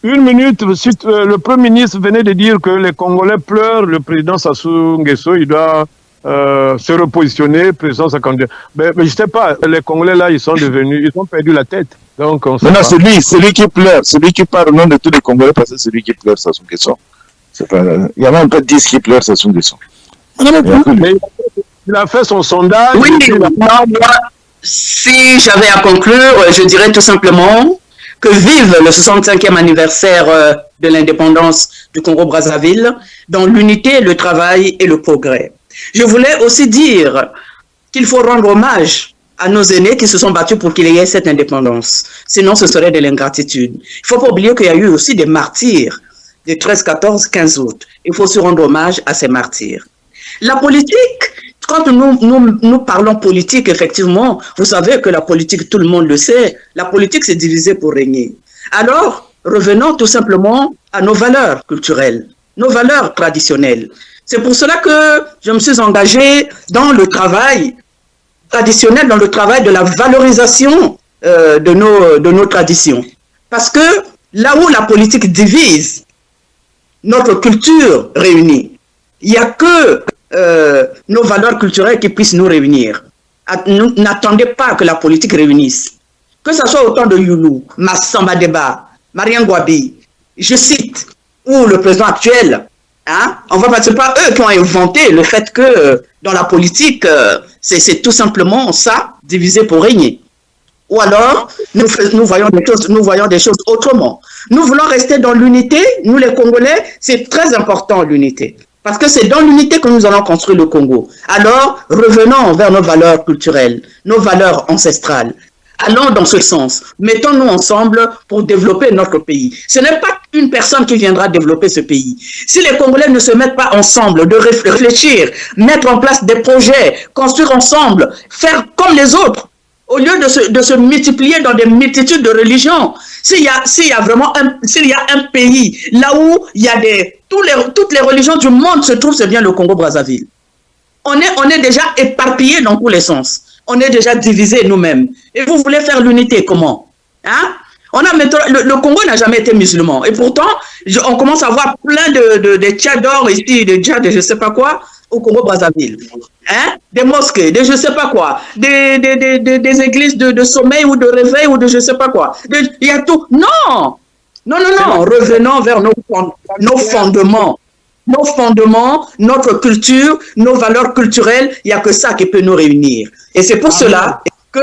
Une minute. Le Premier ministre venait de dire que les Congolais pleurent. Le président Sassou Nguesso, il doit se repositionner, président sa candidature. Mais je ne sais pas, les Congolais là, ils ont perdu la tête. Donc, non, c'est lui qui pleure. C'est lui qui parle au nom de tous les Congolais parce que c'est lui qui pleure Sassou Nguesso. Il y a même pas 10 qui pleurent Sassou Nguesso. Madame Opou, il a fait son sondage. Oui, moi, si j'avais à conclure, je dirais tout simplement que vive le 65e anniversaire de l'indépendance du Congo-Brazzaville dans l'unité, le travail et le progrès. Je voulais aussi dire qu'il faut rendre hommage à nos aînés qui se sont battus pour qu'il y ait cette indépendance. Sinon, ce serait de l'ingratitude. Il ne faut pas oublier qu'il y a eu aussi des martyrs du 13, 14, 15 août. Il faut se rendre hommage à ces martyrs. La politique, quand nous parlons politique, effectivement, vous savez que la politique, tout le monde le sait, la politique c'est divisé pour régner. Alors, revenons tout simplement à nos valeurs culturelles, nos valeurs traditionnelles. C'est pour cela que je me suis engagée dans le travail traditionnel, dans le travail de la valorisation de nos traditions. Parce que là où la politique divise, notre culture réunit. Il n'y a que nos valeurs culturelles qui puissent nous réunir. N'attendez pas que la politique réunisse. Que ce soit au temps de Youlou, Massamba Deba, Mariam Gwabi, je cite, ou le président actuel, hein, c'est pas eux qui ont inventé le fait que dans la politique, c'est tout simplement ça, diviser pour régner. Ou alors, nous voyons des choses autrement. Nous voulons rester dans l'unité. Nous, les Congolais, c'est très important, l'unité. Parce que c'est dans l'unité que nous allons construire le Congo. Alors, revenons vers nos valeurs culturelles, nos valeurs ancestrales. Allons dans ce sens. Mettons-nous ensemble pour développer notre pays. Ce n'est pas une personne qui viendra développer ce pays. Si les Congolais ne se mettent pas ensemble, de réfléchir, mettre en place des projets, construire ensemble, faire comme les autres, au lieu de se multiplier dans des multitudes de religions, s'il y a un pays là où il y a toutes les religions du monde se trouvent, c'est bien le Congo-Brazzaville. On est déjà éparpillés dans tous les sens. On est déjà divisés nous-mêmes. Et vous voulez faire l'unité, comment? Hein? Le Congo n'a jamais été musulman. Et pourtant, on commence à voir plein de tchadors ici, de djihad, de je ne sais pas quoi, au Congo-Brazzaville. Hein? Des mosquées, de je ne sais pas quoi, des églises de sommeil ou de réveil ou de je ne sais pas quoi. Il y a tout. Non! Non. Revenons vers nos fondements. Nos fondements, notre culture, nos valeurs culturelles, il n'y a que ça qui peut nous réunir. Et c'est pour cela que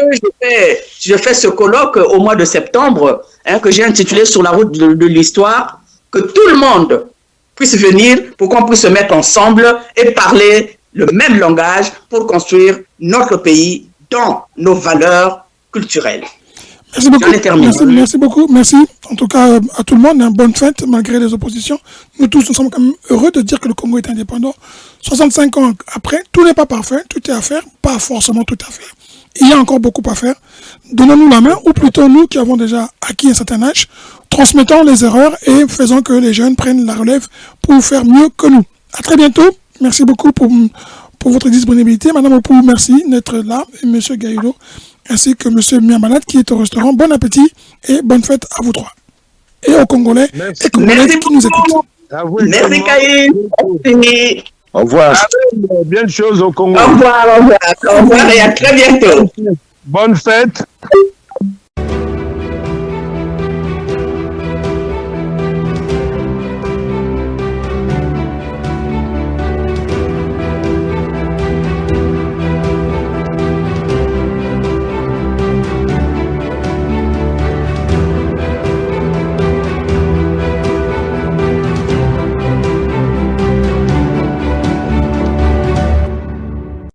je fais ce colloque au mois de septembre, hein, que j'ai intitulé Sur la route de l'histoire, que tout le monde puisse venir pour qu'on puisse se mettre ensemble et parler le même langage pour construire notre pays dans nos valeurs culturelles. Merci beaucoup. Merci beaucoup. Merci en tout cas à tout le monde. Bonne fête malgré les oppositions. Nous tous, nous sommes quand même heureux de dire que le Congo est indépendant. 65 ans après, tout n'est pas parfait, tout est à faire, pas forcément tout à faire. Il y a encore beaucoup à faire. Donnons-nous la main, ou plutôt nous qui avons déjà acquis un certain âge, transmettons les erreurs et faisons que les jeunes prennent la relève pour faire mieux que nous. À très bientôt. Merci beaucoup pour votre disponibilité. Madame Opou, merci d'être là. Et Monsieur Gaïlo, ainsi que M. Miamalade qui est au restaurant. Bon appétit et bonne fête à vous trois. Et aux Congolais et Congolaises qui nous écoutent. Merci Caïn. Au revoir. Bien de choses au Congo. Au revoir et à très bientôt. Bonne fête.